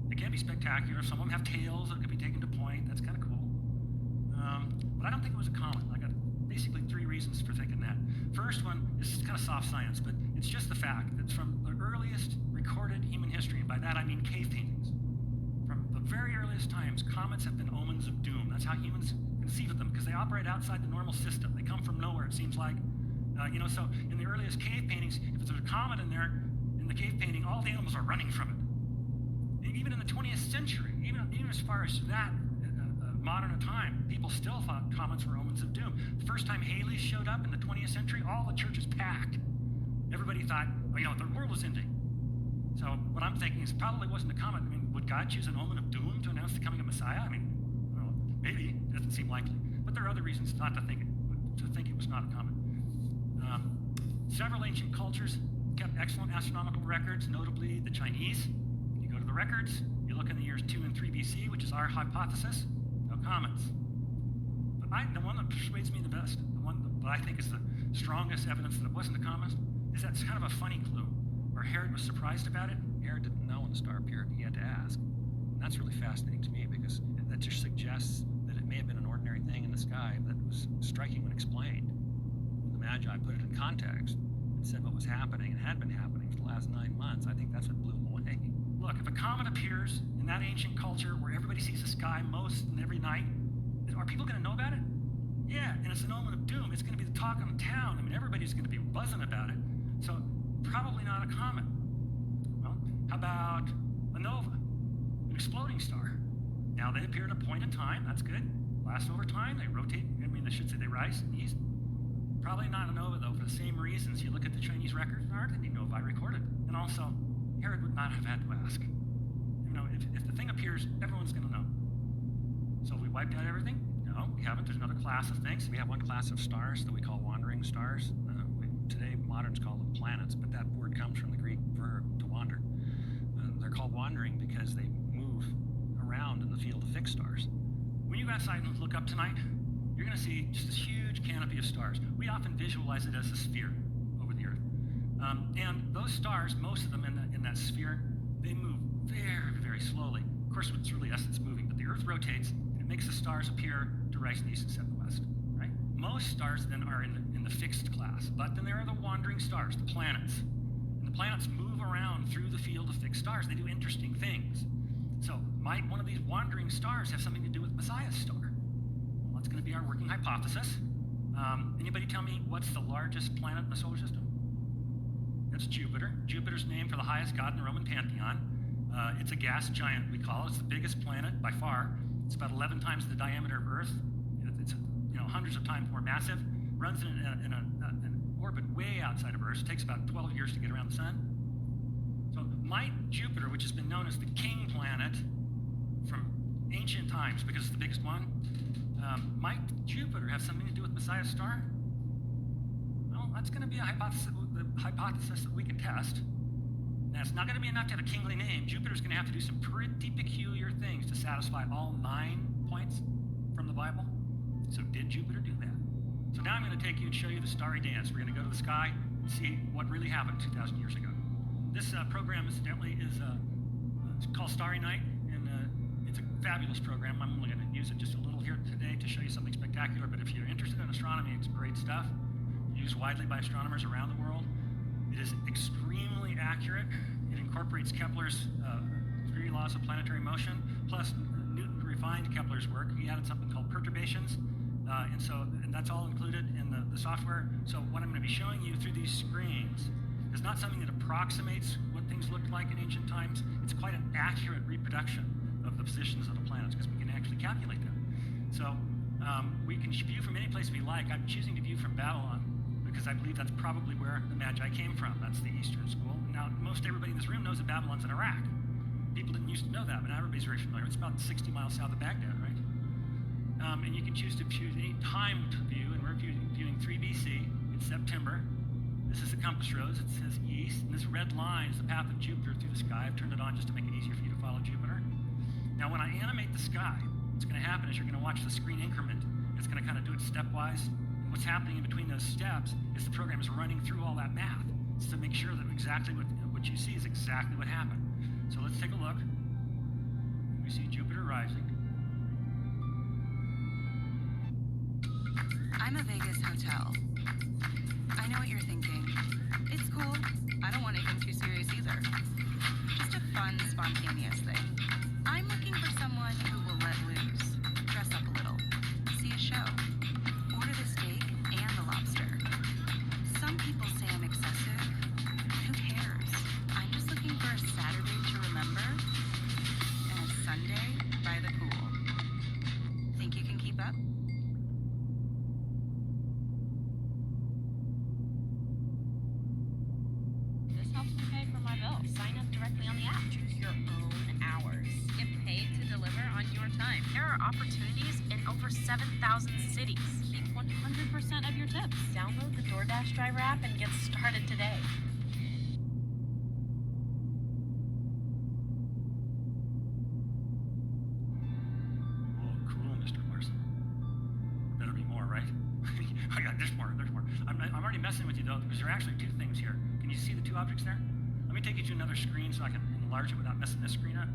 They can be spectacular. Some of them have tails that could be taken to point. That's kind of cool. But I don't think it was a comet. I got basically 3 reasons for thinking that. First one is kind of soft science, but it's just the fact that from the earliest recorded human history, and by that I mean cave paintings, from the very earliest times, comets have been omens of doom. That's how humans conceive of them, because they operate outside the normal system. They come from nowhere, it seems like. So in the earliest cave paintings, if there's a comet in there, in the cave painting, all the animals are running from it. And even in the 20th century, even as far as that, modern time, people still thought comets were omens of doom. The first time Halley's showed up in the 20th century, all the churches packed. Everybody thought, the world was ending. So what I'm thinking is probably wasn't a comet. I mean, would God choose an omen of doom to announce the coming of Messiah? I mean, well, maybe. It doesn't seem likely. But there are other reasons not to think it was not a comet. Several ancient cultures kept excellent astronomical records, notably the Chinese. You go to the records, you look in the years 2 and 3 BC, which is our hypothesis, no comets. But the one that persuades me the best, the one that I think is the strongest evidence that it wasn't a comet, is that's kind of a funny clue, where Herod was surprised about it. Herod didn't know when the star appeared. He had to ask. And that's really fascinating to me because that just suggests that it may have been an ordinary thing in the sky that was striking when explained. When the Magi put it in context and said what was happening and had been happening for the last 9 months, I think that's what blew him away. Look, if a comet appears in that ancient culture where everybody sees the sky most and every night, are people going to know about it? Yeah, and it's an omen of doom. It's going to be the talk of the town. I mean, everybody's going to be buzzing about it. So probably not a comet. Well, how about a nova, an exploding star? Now, they appear at a point in time. That's good. Last over time, they rotate. I should say they rise east. Probably not a nova, though, for the same reasons. You look at the Chinese records, there aren't any novae recorded. And also, Herod would not have had to ask. If the thing appears, everyone's going to know. So have we wiped out everything? No, we haven't. There's another class of things. We have one class of stars that we call wandering stars. Today, moderns call them planets, but that word comes from the Greek verb to wander. They're called wandering because they move around in the field of fixed stars. When you go outside and look up tonight, you're going to see just this huge canopy of stars. We often visualize it as a sphere over the Earth. And those stars, most of them in that sphere, they move very, very slowly. Of course, it's really us that's moving, but the Earth rotates, and it makes the stars appear to rise in the east and set in the west, right? Most stars then are in the fixed class, but then there are the wandering stars, the planets. And the planets move around through the field of fixed stars. They do interesting things. So might one of these wandering stars have something to do with Messiah's star? Well, that's going to be our working hypothesis. Anybody tell me what's the largest planet in the solar system? It's Jupiter. Jupiter's named for the highest god in the Roman pantheon. It's a gas giant, we call it. It's the biggest planet by far. It's about 11 times the diameter of Earth. It's hundreds of times more massive. Runs in an orbit way outside of Earth. It takes about 12 years to get around the sun. So might Jupiter, which has been known as the king planet from ancient times because it's the biggest one, might Jupiter have something to do with Messiah's star? Well, that's going to be a hypothesis that we can test. Now, it's not going to be enough to have a kingly name. Jupiter's going to have to do some pretty peculiar things to satisfy all 9 points from the Bible. So did Jupiter do that? So now I'm going to take you and show you the starry dance. We're going to go to the sky and see what really happened 2,000 years ago. This program, incidentally, is it's called Starry Night, and it's a fabulous program. I'm only going to use it just a little here today to show you something spectacular, but if you're interested in astronomy, it's great stuff. Used widely by astronomers around the world. It is extremely accurate. It incorporates Kepler's 3 laws of planetary motion, plus Newton refined Kepler's work. He added something called perturbations, and that's all included in the software. So what I'm going to be showing you through these screens is not something that approximates what things looked like in ancient times. It's quite an accurate reproduction of the positions of the planets because we can actually calculate them. So we can view from any place we like. I'm choosing to view from Babylon because I believe that's probably where the Magi came from. That's the Eastern school. Now, most everybody in this room knows that Babylon's in Iraq. People didn't used to know that, but now everybody's very familiar. It's about 60 miles south of Baghdad, right? And you can choose to choose any time to view, and we're viewing 3 BC. It's September. This is the compass rose. It says east, and this red line is the path of Jupiter through the sky. I've turned it on just to make it easier for you to follow Jupiter. Now, when I animate the sky, what's going to happen is you're going to watch the screen increment. It's going to kind of do it stepwise. And what's happening in between those steps is the program is running through all that math to make sure that exactly what you see is exactly what happened. So let's take a look. We see Jupiter rising. I'm a Vegas hotel. I know what you're thinking. It's cool. I don't want anything too serious either. Just a fun, spontaneous thing. I'm looking for Sign up directly on the app. Choose your own hours. Get paid to deliver on your time. There are opportunities in over 7,000 cities. Keep 100% of your tips. Download the DoorDash driver app and get started today. Oh, cool, Mr. Larson. Better be more, right? There's more. I'm already messing with you, though, because there are actually two things here. Can you see the two objects there? Let me take you to another screen so I can enlarge it without messing this screen up.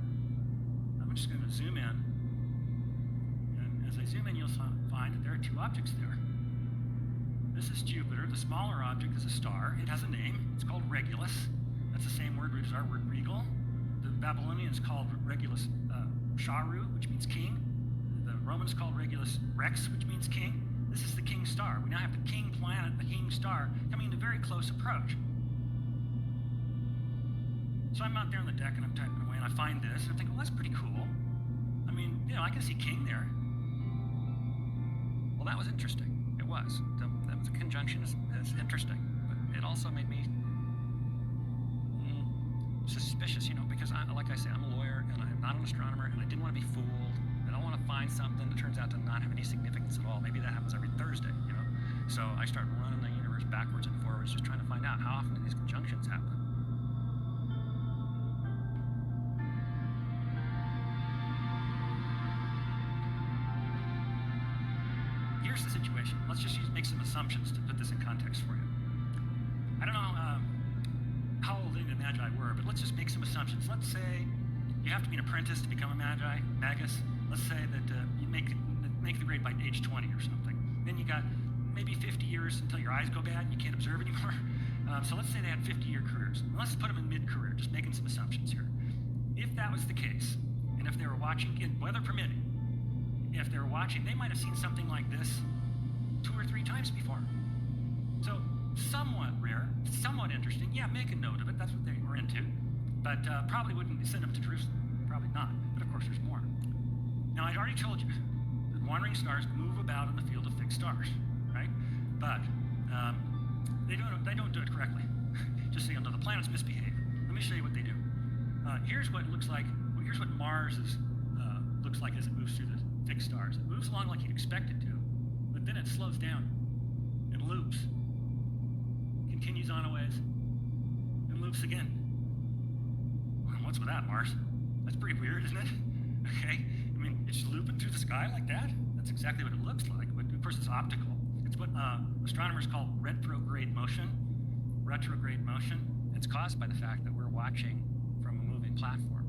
I'm just going to zoom in. And as I zoom in, you'll find that there are two objects there. This is Jupiter. The smaller object is a star. It has a name. It's called Regulus. That's the same word as our word regal. The Babylonians called Regulus Sharu, which means king. The Romans called Regulus Rex, which means king. This is the king star. We now have the king planet, the king star, coming into very close approach. So I'm out there on the deck and I'm typing away and I find this and I'm thinking, well, that's pretty cool. I mean, I can see king there. Well, that was interesting. It was. That was a conjunction is interesting, but it also made me suspicious, because like I say, I'm a lawyer and I'm not an astronomer and I didn't want to be fooled. I don't want to find something that turns out to not have any significance at all. Maybe that happens every Thursday, So I start running the universe backwards and forwards, just trying to find out how often do these conjunctions happen. Here's the situation. Let's just make some assumptions to put this in context for you. I don't know how old any of the Magi were, but let's just make some assumptions. Let's say you have to be an apprentice to become a magus. Let's say that you make the grade by age 20 or something. Then you got maybe 50 years until your eyes go bad and you can't observe anymore. So let's say they had 50-year careers. Let's put them in mid-career, just making some assumptions here. If that was the case, and if they were watching, weather permitting, if they were watching, they might have seen something like this 2 or 3 times before. So somewhat rare, somewhat interesting. Yeah, make a note of it. That's what they were into. But probably wouldn't send them to Jerusalem. Probably not. But of course, there's more. Now, I'd already told you that wandering stars move about in the field of fixed stars, right? But they don't do it correctly. Just so you know, the planets misbehave. Let me show you what they do. Here's what it looks like. Well, here's what Mars looks like as it moves through the fixed stars. It moves along like you'd expect it to, but then it slows down and loops, continues on a ways, and loops again. What's with that, Mars? That's pretty weird, isn't it? Okay, I mean, it's looping through the sky like that. That's exactly what it looks like, but of course it's optical. It's what astronomers call retrograde motion. Retrograde motion. It's caused by the fact that we're watching from a moving platform.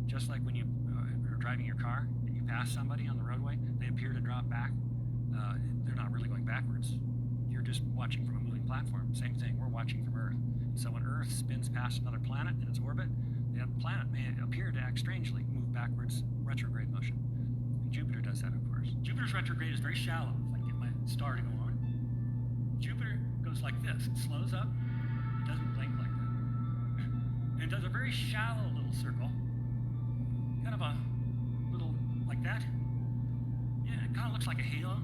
Just like when you are driving your car and you pass somebody on the roadway, they appear to drop back. They're not really going backwards. You're just watching from a moving platform. Same thing, we're watching from Earth. So when Earth spins past another planet in its orbit, the planet may appear to act strangely, move backwards, retrograde motion. And Jupiter does that, of course. Jupiter's retrograde is very shallow. If I can get my star to go on. Jupiter goes like this. It slows up. It doesn't blink like that. And it does a very shallow little circle. Kind of a little, like that. Yeah, it kind of looks like a halo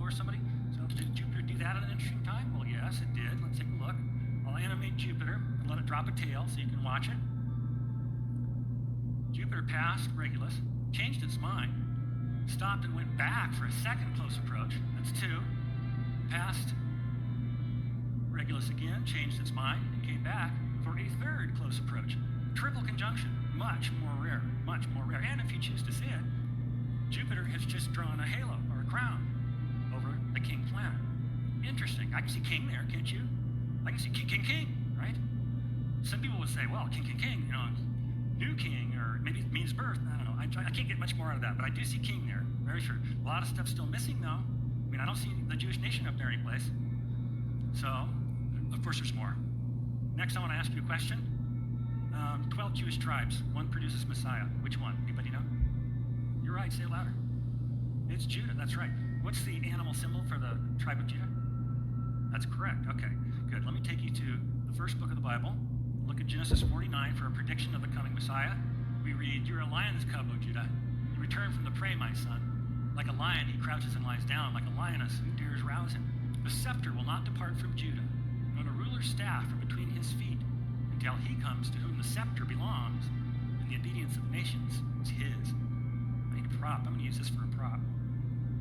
over somebody. So did Jupiter do that at an interesting time? Well, yes, it did. Let's take a look. I'll animate Jupiter and let it drop a tail so you can watch it. Jupiter passed Regulus, changed its mind, stopped and went back for a second close approach. That's 2. Passed Regulus again, changed its mind, and came back for a third close approach. Triple conjunction, much more rare, much more rare. And if you choose to see it, Jupiter has just drawn a halo or a crown over the king planet. Interesting. I can see king there, can't you? I can see king, right? Some people would say, well, king, new king, or maybe it means birth. I don't know. I can't get much more out of that, but I do see king there. Very sure. A lot of stuff still missing, though. I mean, I don't see the Jewish nation up there anyplace. So, of course, there's more. Next, I want to ask you a question. 12 Jewish tribes. One produces Messiah. Which one? Anybody know? You're right. Say it louder. It's Judah. That's right. What's the animal symbol for the tribe of Judah? That's correct. Okay, good. Let me take you to the first book of the Bible. Look at Genesis 49 for a prediction of the coming Messiah. We read, "You're a lion's cub, O Judah. You return from the prey, my son. Like a lion, he crouches and lies down. Like a lioness, who dares rouse him? The scepter will not depart from Judah, nor the ruler's staff from between his feet, until he comes to whom the scepter belongs, and the obedience of the nations is his. I need a prop. I'm going to use this for a prop.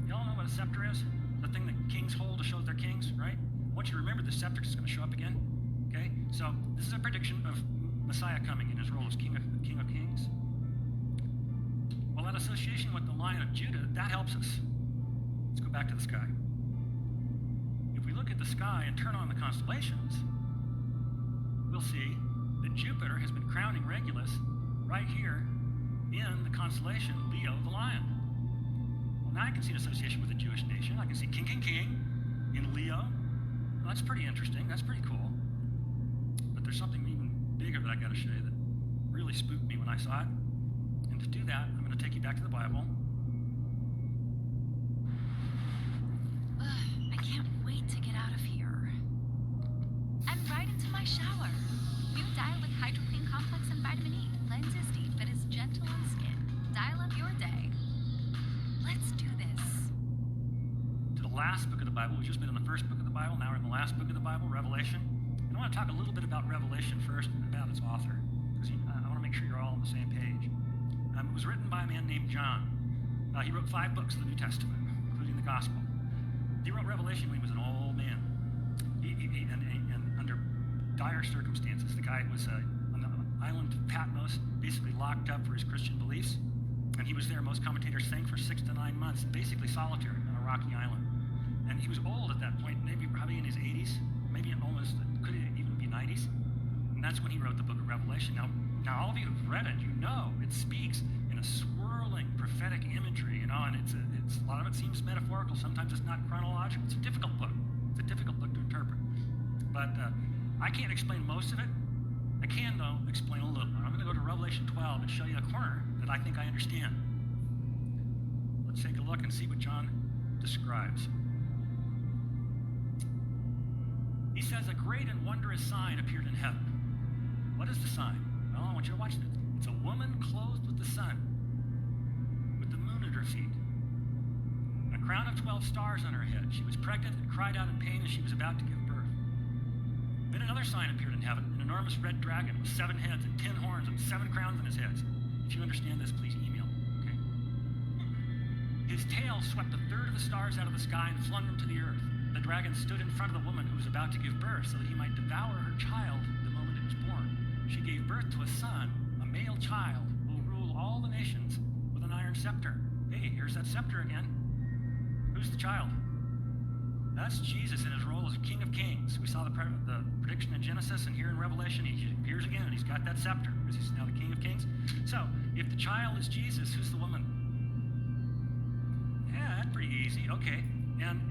Y'all know what a scepter is? The thing that kings hold to show they're kings, right? I want you to remember the scepter is going to show up again. Okay? So this is a prediction of Messiah coming in his role as King of Kings. Well, that association with the Lion of Judah, that helps us. Let's go back to the sky. If we look at the sky and turn on the constellations, we'll see that Jupiter has been crowning Regulus right here in the constellation Leo the Lion. Well, now I can see an association with the Jewish nation. I can see King in Leo. Well, that's pretty interesting. That's pretty cool. But there's something even bigger that I got to show you that really spooked me when I saw it. And to do that, I'm going to take you back to the Bible. I can't wait to get out of here. And right into my shower. New Dial with Hydroqueen Complex and Vitamin E. Cleanses deep but is gentle on skin. Dial up your day. Let's do this. To the last book of the Bible. We've just been in the first book of the Bible. Now we're in the last book of the Bible, Revelation. And I want to talk a little bit about Revelation first and about its author, because I want to make sure you're all on the same page. It was written by a man named John. He wrote 5 books of the New Testament, including the Gospel. He wrote Revelation when he was an old man. And under dire circumstances, the guy was on the island of Patmos, basically locked up for his Christian beliefs. And he was there, most commentators think, for 6 to 9 months, basically solitary on a rocky island. And he was old at that point, maybe probably in his 80s, maybe almost, could even be 90s. And that's when he wrote the book of Revelation. Now all of you who've read it, you know it speaks in a swirling prophetic imagery, and it's a lot of it seems metaphorical. Sometimes it's not chronological. It's a difficult book. It's a difficult book to interpret. But I can't explain most of it. I can, though, explain a little. I'm going to go to Revelation 12 and show you a corner that I think I understand. Let's take a look and see what John describes. He says, a great and wondrous sign appeared in heaven. What is the sign? Well, I want you to watch this. It's a woman clothed with the sun, with the moon at her feet, and a crown of 12 stars on her head. She was pregnant and cried out in pain as she was about to give birth. Then another sign appeared in heaven, an enormous red dragon with 7 heads and 10 horns and 7 crowns on his heads. If you understand this, please email, okay? His tail swept a third of the stars out of the sky and flung them to the earth. The dragon stood in front of the woman who was about to give birth so that he might devour her child the moment it was born. She gave birth to a son, a male child, who will rule all the nations with an iron scepter. Hey, here's that scepter again. Who's the child? That's Jesus in his role as King of Kings. We saw the prediction in Genesis, and here in Revelation, he appears again, and he's got that scepter, because he's now the King of Kings. So, if the child is Jesus, who's the woman? Yeah, that's pretty easy. Okay. And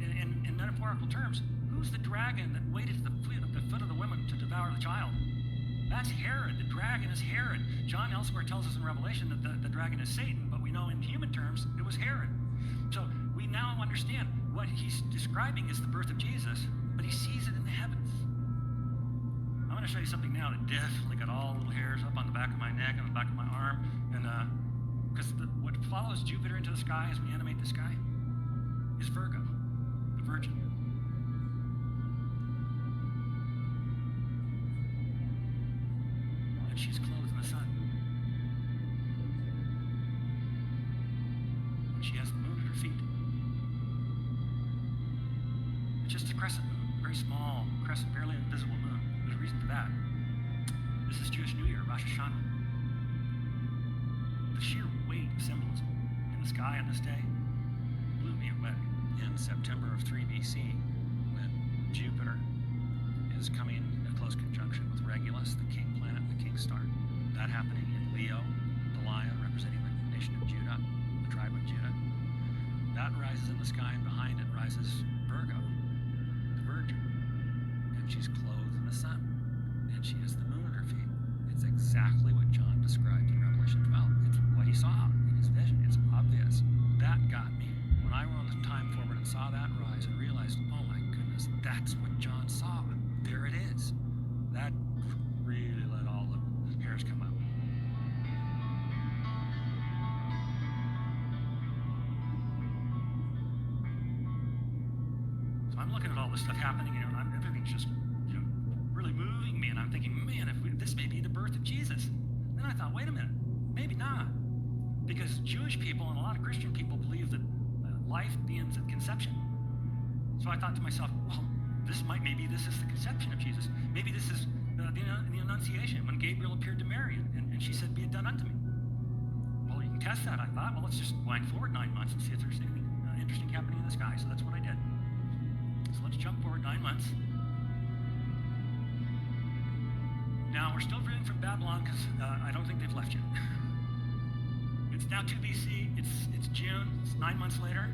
in metaphorical terms, who's the dragon that waited at the foot of the woman to devour the child? That's Herod. The dragon is Herod. John elsewhere tells us in Revelation that the dragon is Satan, but we know in human terms it was Herod. So we now understand what he's describing is the birth of Jesus, but he sees it in the heavens. I'm going to show you something now that definitely got all the little hairs up on the back of my neck and the back of my arm, and because what follows Jupiter into the sky as we animate the sky is Virgo, the Virgin. And she's clothed in the sun. And she has the moon at her feet. It's just a crescent moon, a very small crescent, barely invisible moon. There's a reason for that. This is Jewish New Year, Rosh Hashanah. The sheer weight of symbolism in the sky on this day blew me away. In September of 3 BC, when Jupiter is coming in close conjunction with Regulus, the king planet, the king star. That happening in Leo, the lion representing the nation of Judah, the tribe of Judah. That rises in the sky, and behind it rises Virgo, the Virgin. And she's clothed in the sun, and she has the moon at her feet. It's exactly what John described in Revelation 12. It's what he saw in his vision. It's obvious. That got me. When I went on the time forward and saw that rise and realized, oh my goodness, that's what John saw. There it is. That really let all the hairs come up. So I'm looking at all this stuff happening, and everything's just, really moving me, and I'm thinking, man, this may birth of Jesus. Then I thought, wait a minute, maybe not. Because Jewish people and a lot of Christian people believe that life begins at conception. So I thought to myself, well, maybe this is the conception of Jesus. Maybe this is the Annunciation, when Gabriel appeared to Mary and she said, be it done unto me. Well, you can test that, I thought. Well, let's just wind forward 9 months and see if there's anything interesting happening in the sky. So that's what I did. So let's jump forward 9 months. Now, we're still viewing from Babylon because I don't think they've left yet. It's now 2 BC. It's June. It's 9 months later.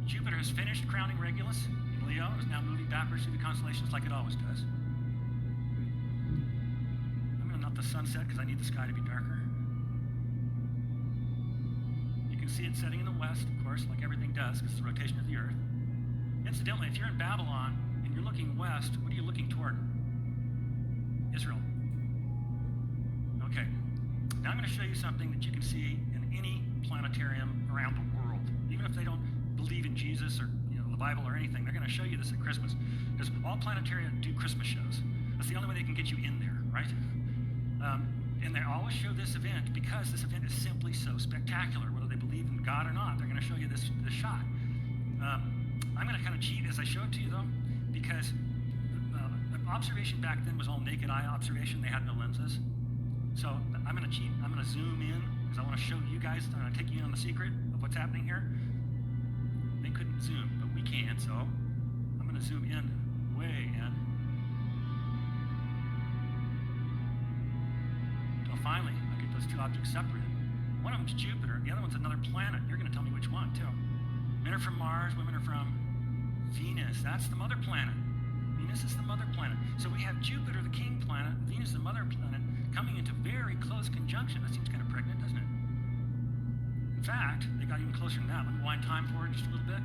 Jupiter has finished crowning Regulus in Leo. Is now moving backwards through the constellations like it always does. I'm going to note the sunset because I need the sky to be darker. You can see it setting in the west, of course, like everything does, because it's the rotation of the Earth. Incidentally, if you're in Babylon and you're looking west, what are you looking toward? Israel. Okay. Now I'm going to show you something that you can see in any planetarium around the world. Even if they don't believe in Jesus or the Bible or anything, they're going to show you this at Christmas. Because all planetaria do Christmas shows. That's the only way they can get you in there, right? And they always show this event because this event is simply so spectacular. Whether they believe in God or not, they're going to show you this shot. I'm going to kind of cheat as I show it to you, though, because observation back then was all naked eye observation. They had no lenses. So I'm going to cheat. I'm going to zoom in because I want to show you guys, I'm going to take you in on the secret of what's happening here. They couldn't zoom, but we can, so I'm going to zoom in, way in. Until finally, I get those two objects separated. One of them's Jupiter, the other one's another planet. You're going to tell me which one, too. Men are from Mars, women are from Venus. That's the mother planet. Venus is the mother planet. So we have Jupiter, the king planet, Venus, the mother planet, coming into very close conjunction. That seems kind of pregnant, doesn't it? In fact, they got even closer than that. Let me wind time forward just a little bit.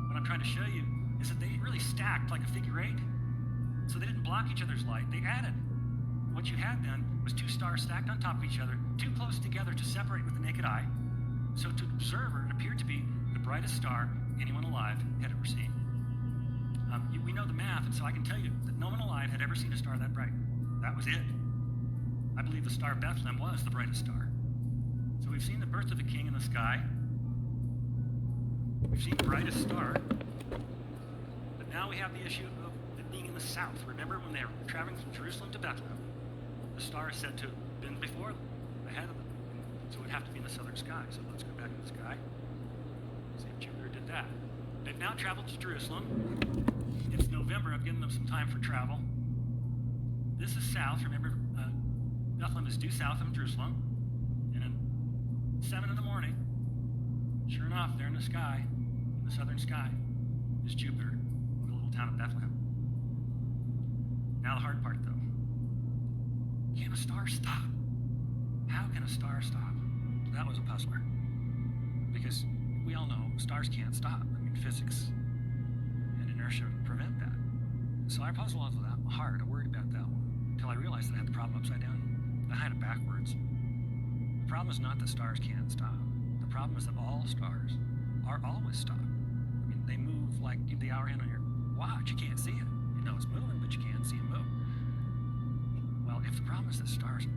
What I'm trying to show you is that they really stacked like a figure eight. So they didn't block each other's light. They added. What you had then was two stars stacked on top of each other, too close together to separate with the naked eye. So to the observer, it appeared to be the brightest star anyone alive had ever seen. We know the math, and so I can tell you that no one alive had ever seen a star that bright. That was it. I believe the star of Bethlehem was the brightest star. So we've seen the birth of a king in the sky. We've seen the brightest star. But now we have the issue of it being in the south. Remember when they were traveling from Jerusalem to Bethlehem, the star is said to have been before them, ahead of them. So it would have to be in the southern sky. So let's go back to the sky. See if Jupiter did that. They've now traveled to Jerusalem. It's November. I'm giving them some time for travel. This is south. Remember, Bethlehem is due south of Jerusalem. And at 7 in the morning, sure enough, there in the sky, in the southern sky, is Jupiter, the little town of Bethlehem. Now the hard part, though. Can a star stop? How can a star stop? That was a puzzler. Because we all know stars can't stop. I mean, physics and inertia prevent that. So I puzzled with that hard. I worried about that one until I realized that I had the problem upside down. I had it backwards. The problem is not that stars can't stop. The problem is that all stars are always stopped. I mean, they move like the hour hand on your watch. You can't see it. You know it's moving, but you can't see it move. Well, if the problem is that stars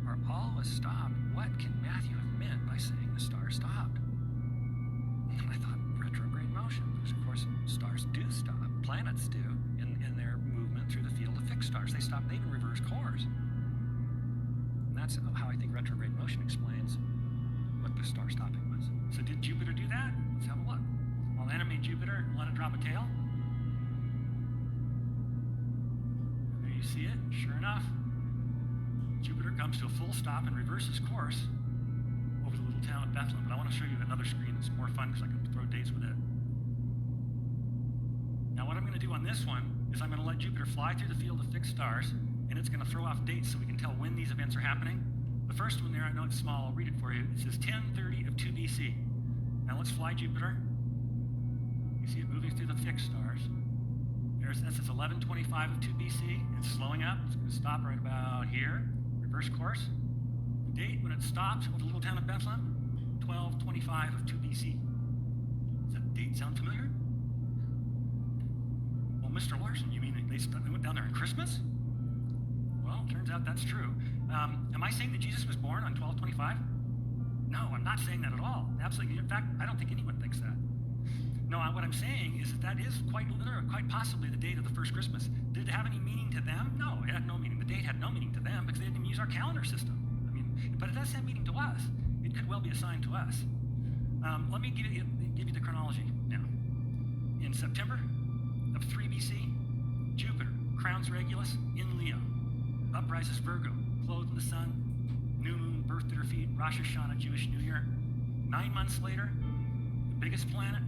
are always stopped, what can Matthew have meant by saying the star stopped? And I thought retrograde motion, because of course stars do stop, planets do, in their movement through the field of fixed stars. They stop, they even reverse course. And that's how I think retrograde motion explains what the star stopping was. So did Jupiter do that? Let's have a look. I'll animate Jupiter and let it drop a tail. And there you see it, sure enough. Jupiter comes to a full stop and reverses course over the little town of Bethlehem. But I want to show you another screen that's more fun because I can throw dates with it. Now what I'm going to do on this one is I'm going to let Jupiter fly through the field of fixed stars, and it's going to throw off dates so we can tell when these events are happening. The first one there, I know it's small, I'll read it for you. It says 10:30 of 2 BC. Now let's fly Jupiter. You see it moving through the fixed stars. That says 11:25 of 2 BC. It's slowing up. It's going to stop right about here. Reverse course. The date when it stops over the little town of Bethlehem, 12:25 of 2 BC. Does that date sound familiar? Well, Mr. Larson, you mean they went down there on Christmas? Well, turns out that's true. Am I saying that Jesus was born on 12/25? No, I'm not saying that at all. Absolutely. In fact, I don't think anyone thinks that. No, what I'm saying is that is quite possibly the date of the first Christmas. Did it have any meaning to them? No, it had no meaning. The date had no meaning to them because they didn't even use our calendar system. I mean, but it does have meaning to us. It could well be a sign to us. Let me give you the chronology now. In September of 3 BC, Jupiter crowns Regulus in Leo. Up rises Virgo, clothed in the sun. New moon birthed at her feet. Rosh Hashanah, Jewish New Year. 9 months later, the biggest planet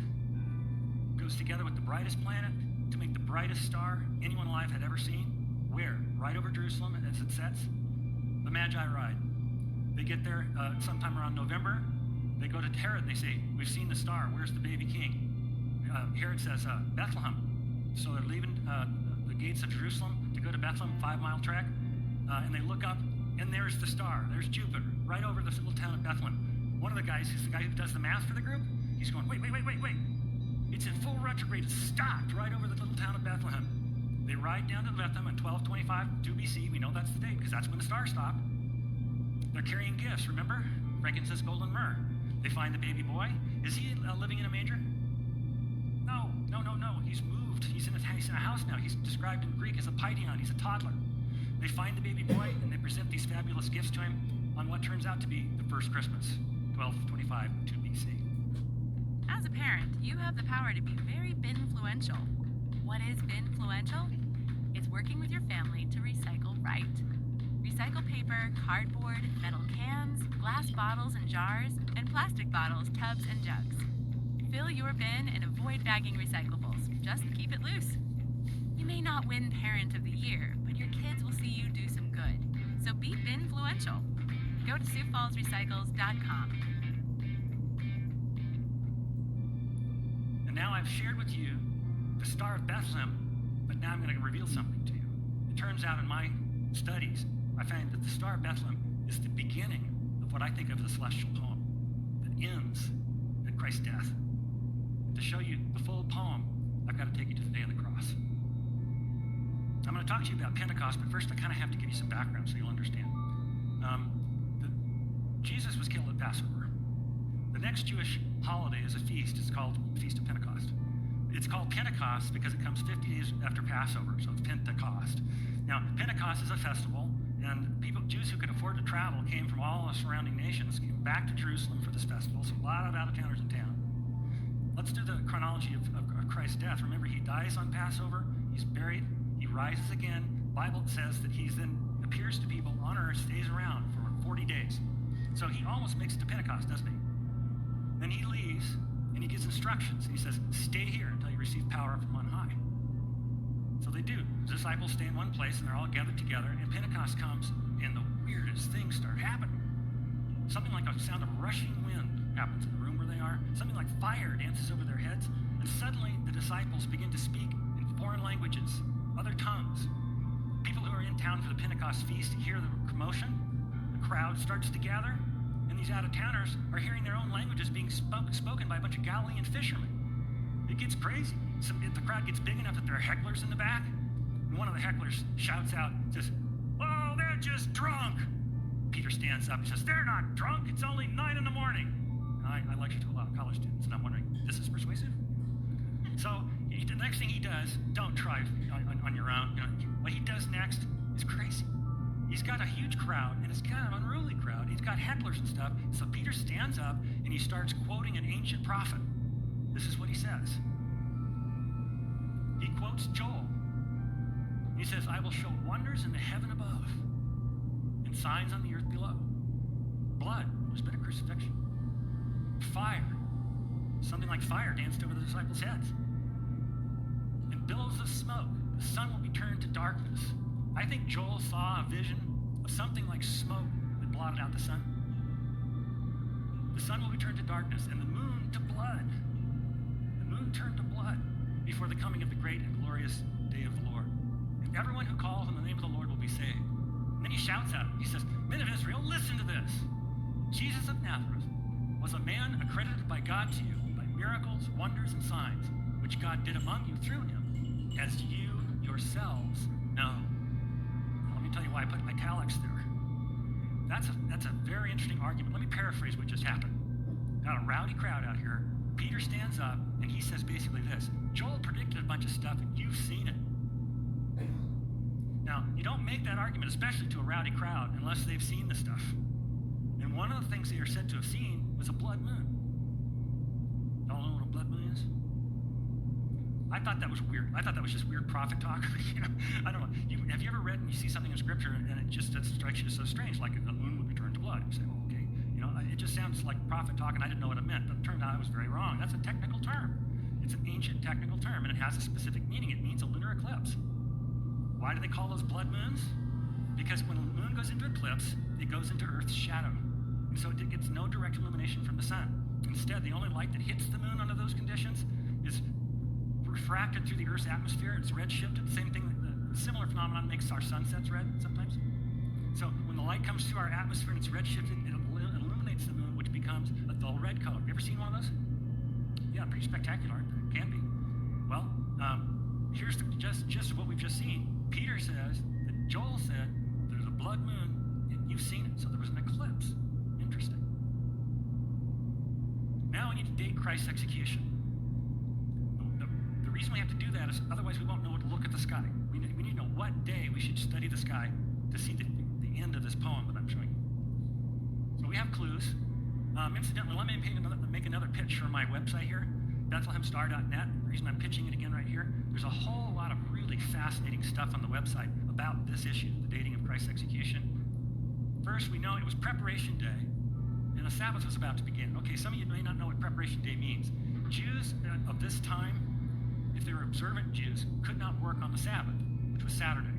goes together with the brightest planet to make the brightest star anyone alive had ever seen. Where? Right over Jerusalem as it sets. The Magi ride. They get there sometime around November. They go to Herod. They say, we've seen the star. Where's the baby king? Herod says, Bethlehem. So they're leaving the gates of Jerusalem to go to Bethlehem, 5-mile trek. And they look up, and there's the star. There's Jupiter, right over this little town of Bethlehem. One of the guys, who's the guy who does the math for the group, he's going, wait. It's in full retrograde. It's stopped right over the little town of Bethlehem. They ride down to Bethlehem in 1225, 2 BC. We know that's the date because that's when the star stopped. They're carrying gifts, remember? Frankincense, gold, and myrrh. They find the baby boy. Is he living in a manger? No. He's moved. He's in a house now. He's described in Greek as a paidion. He's a toddler. They find the baby boy and they present these fabulous gifts to him on what turns out to be the first Christmas, 1225, 2 BC. As a parent, you have the power to be very binfluential. What is binfluential? It's working with your family to recycle right. Recycle paper, cardboard, metal cans, glass bottles and jars, and plastic bottles, tubs, and jugs. Fill your bin and avoid bagging recyclables. Just keep it loose. You may not win Parent of the Year, but your kids will see you do some good. So be binfluential. Go to SiouxFallsRecycles.com. And now I've shared with you the Star of Bethlehem, but now I'm going to reveal something to you. It turns out in my studies, I find that the Star of Bethlehem is the beginning of what I think of as a celestial poem that ends at Christ's death. And to show you the full poem, I've got to take you to the day of the cross. I'm going to talk to you about Pentecost, but first I kind of have to give you some background so you'll understand. Jesus was killed at Passover. The next Jewish holiday is a feast. It's called Feast of Pentecost. It's called Pentecost because it comes 50 days after Passover, so it's Pentecost. Now, Pentecost is a festival, and Jews who could afford to travel came from all the surrounding nations, came back to Jerusalem for this festival, so a lot of out-of-towners in town. Let's do the chronology of Christ's death. Remember, he dies on Passover, he's buried, he rises again. The Bible says that he then appears to people on earth, stays around for 40 days. So he almost makes it to Pentecost, doesn't he? Then he leaves, and he gives instructions. He says, stay here until you receive power from on high. So they do. The disciples stay in one place, and they're all gathered together, and Pentecost comes, and the weirdest things start happening. Something like a sound of rushing wind happens in the room where they are. Something like fire dances over their heads, and suddenly the disciples begin to speak in foreign languages, other tongues. People who are in town for the Pentecost feast hear the commotion. The crowd starts to gather, and these out-of-towners are hearing their own languages being spoken by a bunch of Galilean fishermen. It gets crazy. The crowd gets big enough that there are hecklers in the back, and one of the hecklers shouts out, says, "Oh, they're just drunk." Peter stands up and says, "They're not drunk. It's only 9 in the morning." I lecture to a lot of college students, and I'm wondering, this is persuasive? So the next thing he does, don't try on your own. What he does next is crazy. He's got a huge crowd, and it's kind of an unruly crowd. He's got hecklers and stuff. So Peter stands up, and he starts quoting an ancient prophet. This is what he says. He quotes Joel. He says, "I will show wonders in the heaven above and signs on the earth below. Blood," there's been a crucifixion. "Fire," something like fire danced over the disciples' heads. "And billows of smoke, the sun will be turned to darkness." I think Joel saw a vision of something like smoke that blotted out the sun. "The sun will be turned to darkness, and the moon to blood." The moon turned to blood before the coming of the great and glorious day of the Lord. "And everyone who calls on the name of the Lord will be saved." And then he shouts at them. He says, "Men of Israel, listen to this. Jesus of Nazareth was a man accredited by God to you by miracles, wonders, and signs, which God did among you through him, as as you yourselves know. Let me tell you why I put italics there. That's a very interesting argument. Let me paraphrase what just happened. Got a rowdy crowd out here. Peter stands up and he says basically this: Joel predicted a bunch of stuff and you've seen it. Now, you don't make that argument, especially to a rowdy crowd, unless they've seen the stuff. And one of the things they are said to have seen was a blood moon. Y'all know what a blood moon is? I thought that was weird. I thought that was just weird prophet talk. I don't know. Have you ever read and you see something in scripture and it just strikes you as so strange, like a moon would be turned to blood? You say, oh, okay. It just sounds like prophet talk, and I didn't know what it meant, but it turned out I was very wrong. That's a technical term. It's an ancient technical term, and it has a specific meaning. It means a lunar eclipse. Why do they call those blood moons? Because when a moon goes into eclipse, it goes into Earth's shadow. And so it gets no direct illumination from the sun. Instead, the only light that hits the moon under those conditions is refracted through the Earth's atmosphere. It's redshifted. The same thing, a similar phenomenon makes our sunsets red sometimes. So when the light comes through our atmosphere and it's redshifted, it illuminates the moon, which becomes a dull red color. Have you ever seen one of those? Yeah, pretty spectacular. It can be. Well, here's the just what we've just seen. Peter says that Joel said there's a blood moon, and you've seen it. So there was an eclipse. Interesting. Now we need to date Christ's execution. The reason we have to do that is otherwise we won't know what to look at the sky. We need to know what day we should study the sky to see the end of this poem that I'm showing you. So we have clues. Incidentally, let me make another pitch for my website here, BethlehemStar.net. The reason I'm pitching it again right here, there's a whole lot of really fascinating stuff on the website about this issue, the dating of Christ's execution. First, we know it was Preparation Day, and the Sabbath was about to begin. Okay, some of you may not know what Preparation Day means. Jews of this time, if they were observant Jews, could not work on the Sabbath, which was Saturday.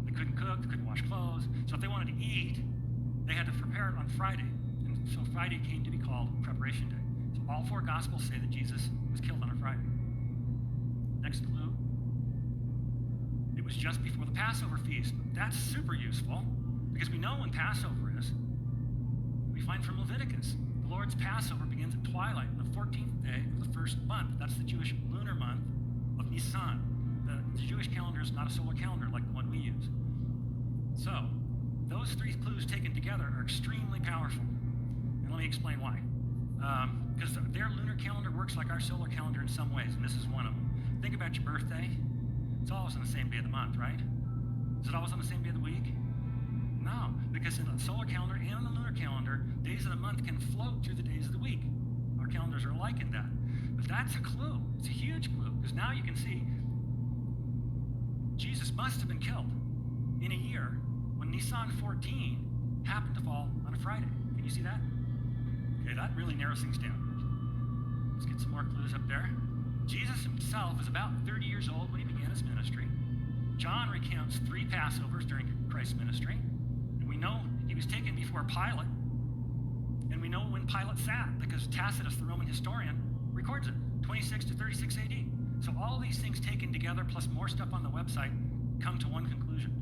They couldn't cook, they couldn't wash clothes, so if they wanted to eat, they had to prepare it on Friday. And so Friday came to be called Preparation Day. So all four Gospels say that Jesus was killed on a Friday. Next clue. It was just before the Passover feast. That's super useful because we know when Passover is. We find from Leviticus, the Lord's Passover begins at twilight on the 14th day of the first month. That's the Jewish lunar month of Nisan. The Jewish calendar is not a solar calendar like the one we use. So, those three clues taken together are extremely powerful. And let me explain why. Because their lunar calendar works like our solar calendar in some ways, and this is one of them. Think about your birthday. It's always on the same day of the month, right? Is it always on the same day of the week? No, because in the solar calendar and in the lunar calendar, days of the month can float through the days of the week. Our calendars are alike in that. But that's a clue. It's a huge clue, because now you can see Jesus must have been killed in a year when Nisan 14 happened to fall on a Friday. Can you see that? Okay, that really narrows things down. Let's get some more clues up there. Jesus himself was about 30 years old when he began his ministry. John recounts 3 Passovers during Christ's ministry. And we know he was taken before Pilate. And we know when Pilate sat, because Tacitus, the Roman historian, records it, 26 to 36 AD. So all these things taken together, plus more stuff on the website, come to one conclusion.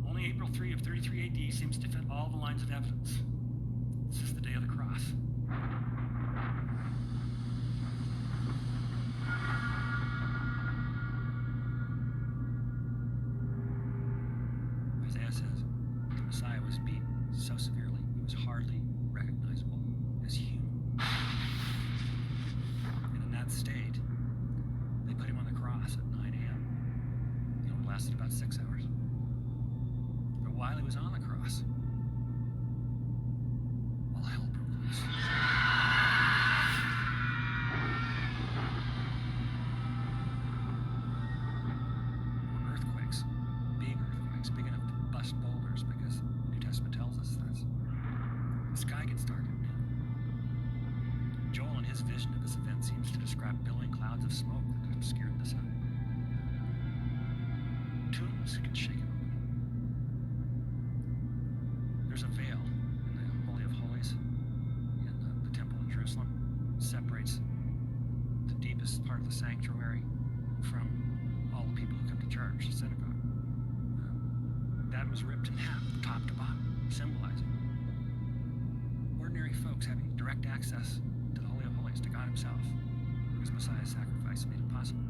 Only April 3 of 33 AD seems to fit all the lines of evidence. This is the day of the cross. Isaiah says the Messiah was beaten so severely he was hardly recognizable as human. And in that state, they put him on the cross at 9 a.m. It lasted about 6 hours. But while he was on the cross, all hell broke loose. Earthquakes, big enough to bust boulders, because the New Testament tells us this. The sky gets darkened. Joel, in his vision of this event, seems to describe billowing clouds of smoke that obscured the sun. Tombs get shaken open. There's a veil in the Holy of Holies in the temple in Jerusalem. It separates the deepest part of the sanctuary from all the people who come to church, the synagogue. That was ripped in half, top to bottom, symbolizing ordinary folks having direct access to the Holy of Holies, to God himself, because Messiah's sacrifice made it possible.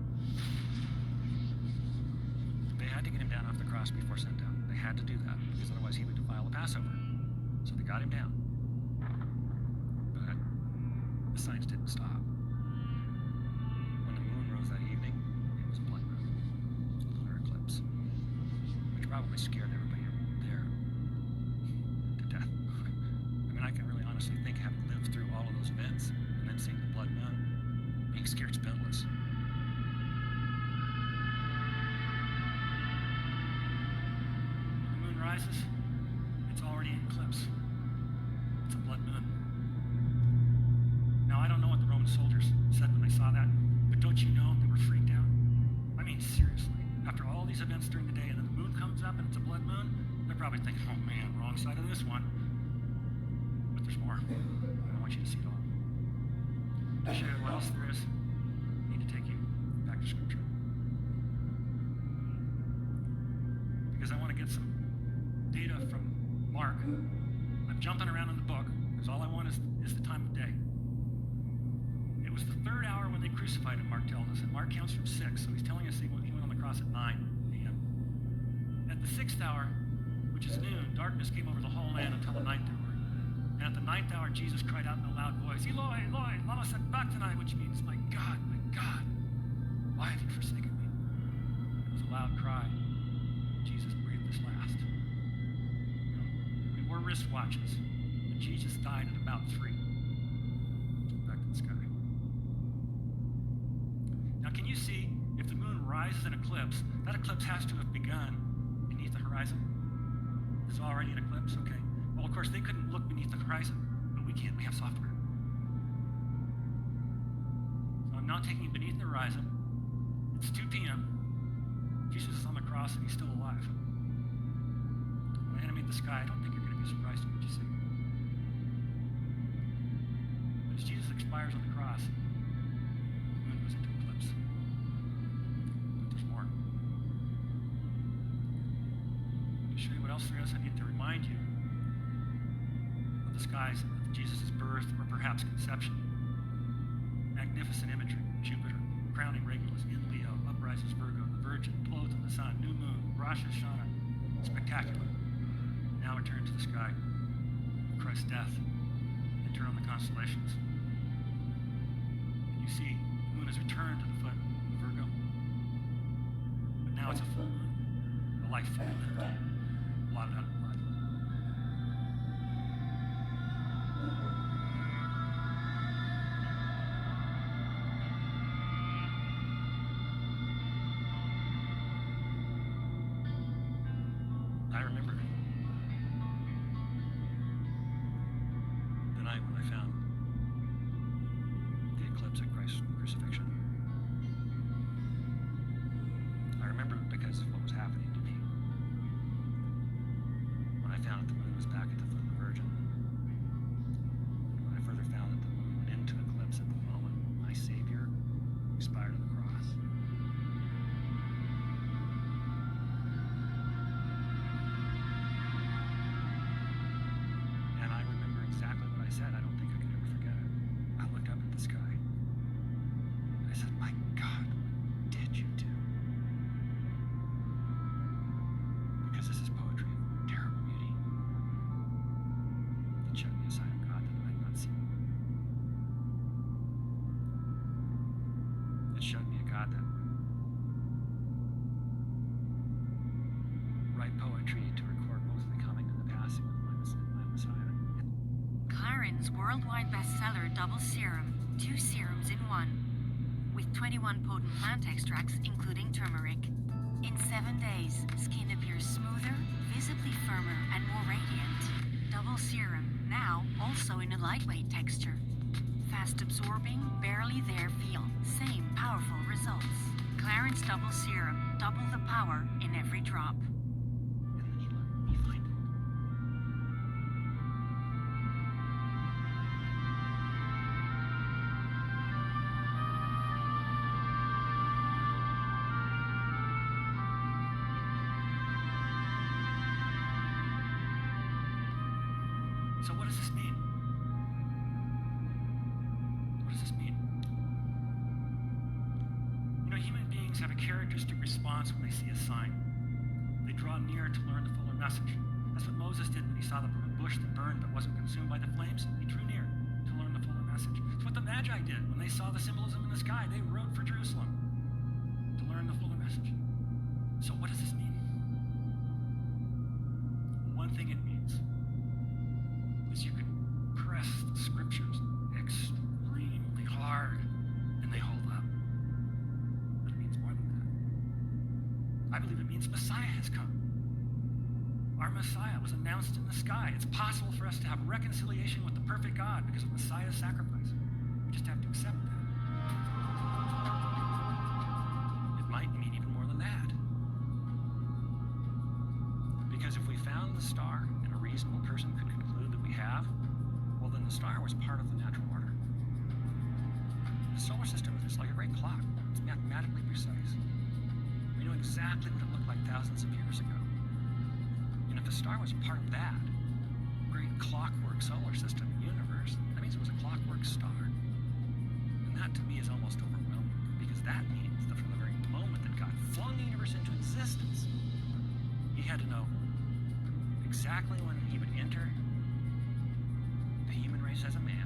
to get him down off the cross before sundown. They had to do that because otherwise he would defile the Passover. So they got him down. But the signs didn't stop. When the moon rose that evening, it was a blood moon, a lunar eclipse, which probably scared everybody there to death. I mean, I can really honestly think, having lived through all of those events and then seeing the blood moon, being scared spitless. The moon rises, it's already in eclipse. It's a blood moon. Now, I don't know what the Roman soldiers said when they saw that, but don't you know they were freaked out? I mean, seriously. After all these events during the day and then the moon comes up and it's a blood moon, they're probably thinking, oh man, wrong side of this one. But there's more. I want you to see it all. To show you what else there is, I need to take you back to Scripture. Because I want to get some data from Mark. I'm jumping around in the book because all I want is the time of day. It was the third hour when they crucified him, Mark tells us, and Mark counts from 6, so he's telling us he went on the cross at 9 a.m. At the 6th hour, which is noon, darkness came over the whole land until the 9th hour. And at the 9th hour, Jesus cried out in a loud voice, Eloi, Eloi, lama sabachthani, which means, my God, why have you forsaken me? It was a loud cry. Jesus breathed his last. You know, we wore wristwatches, but Jesus died at about 3. Back to the sky. Now, can you see, if the moon rises in eclipse, that eclipse has to have begun beneath the horizon? It's already an eclipse, okay. Well, of course, they couldn't look beneath the horizon, but we can. We have software. So I'm now taking you beneath the horizon. It's 2 p.m. Jesus is on the cross and he's still alive. When I animate the sky, I don't think you're going to be surprised at what you see. But as Jesus expires on the cross, the moon goes into eclipse. But there's more. To show you what else there is, I need to remind you of the skies of Jesus' birth or perhaps conception. Magnificent imagery: Jupiter, crowning Regulus, in Leo, uprises Virgo, the Virgin, clothed in the sun, new moon, Rosh Hashanah, spectacular. Now we turn to the sky, Christ's death, and turn on the constellations. And you see, the moon has returned to the foot of Virgo. But now it's a full moon, a life fully lived, blotted out in blood. I remember the night when I found the eclipse at Christ's crucifixion. I remember it because of what was happening to me. When I found that the moon was back at the foot of the Virgin. When I further found that the moon went into eclipse at the moment my Savior expired on the cross. And I remember exactly what I said. I don't think I can ever forget it. I looked up at the sky. I said, my God, what did you do? Because this is poetry of terrible beauty. It showed me a side of God that I had not seen. It showed me a God that write poetry to record both the coming and the passing of my Messiah. Claren's worldwide bestseller Double Serum, 2 serums in 1, with 21 potent plant extracts including turmeric. In 7 days, skin appears smoother, visibly firmer, and more radiant. Double Serum, now also in a lightweight texture. Fast absorbing, barely there feel, same powerful results. Claren's Double Serum, double the power in every drop. And then he let me find it. So what does this mean? What does this mean? You know, human beings have a characteristic response when they see a sign. to draw near to learn the fuller message. That's what Moses did when he saw the bush that burned but wasn't consumed by the flames. He drew near to learn the fuller message. It's what the Magi did when they saw the symbolism in the sky. They wrote for Jerusalem to learn the fuller message. So what does this mean? One thing it means is you can press the scriptures extremely hard and they hold up. But it means more than that. I believe it means Messiah has come. Our Messiah was announced in the sky. It's possible for us to have reconciliation with the perfect God because of Messiah's sacrifice. We just have to accept that. It might mean even more than that. Because if we found the star and a reasonable person could conclude that we have, well, then the star was part of the natural order. The solar system is like a great clock. It's mathematically precise. We know exactly what it looked like thousands of years ago. And if the star was part of that great clockwork solar system universe, that means it was a clockwork star. And that to me is almost overwhelming, because that means that from the very moment that God flung the universe into existence, he had to know exactly when he would enter the human race as a man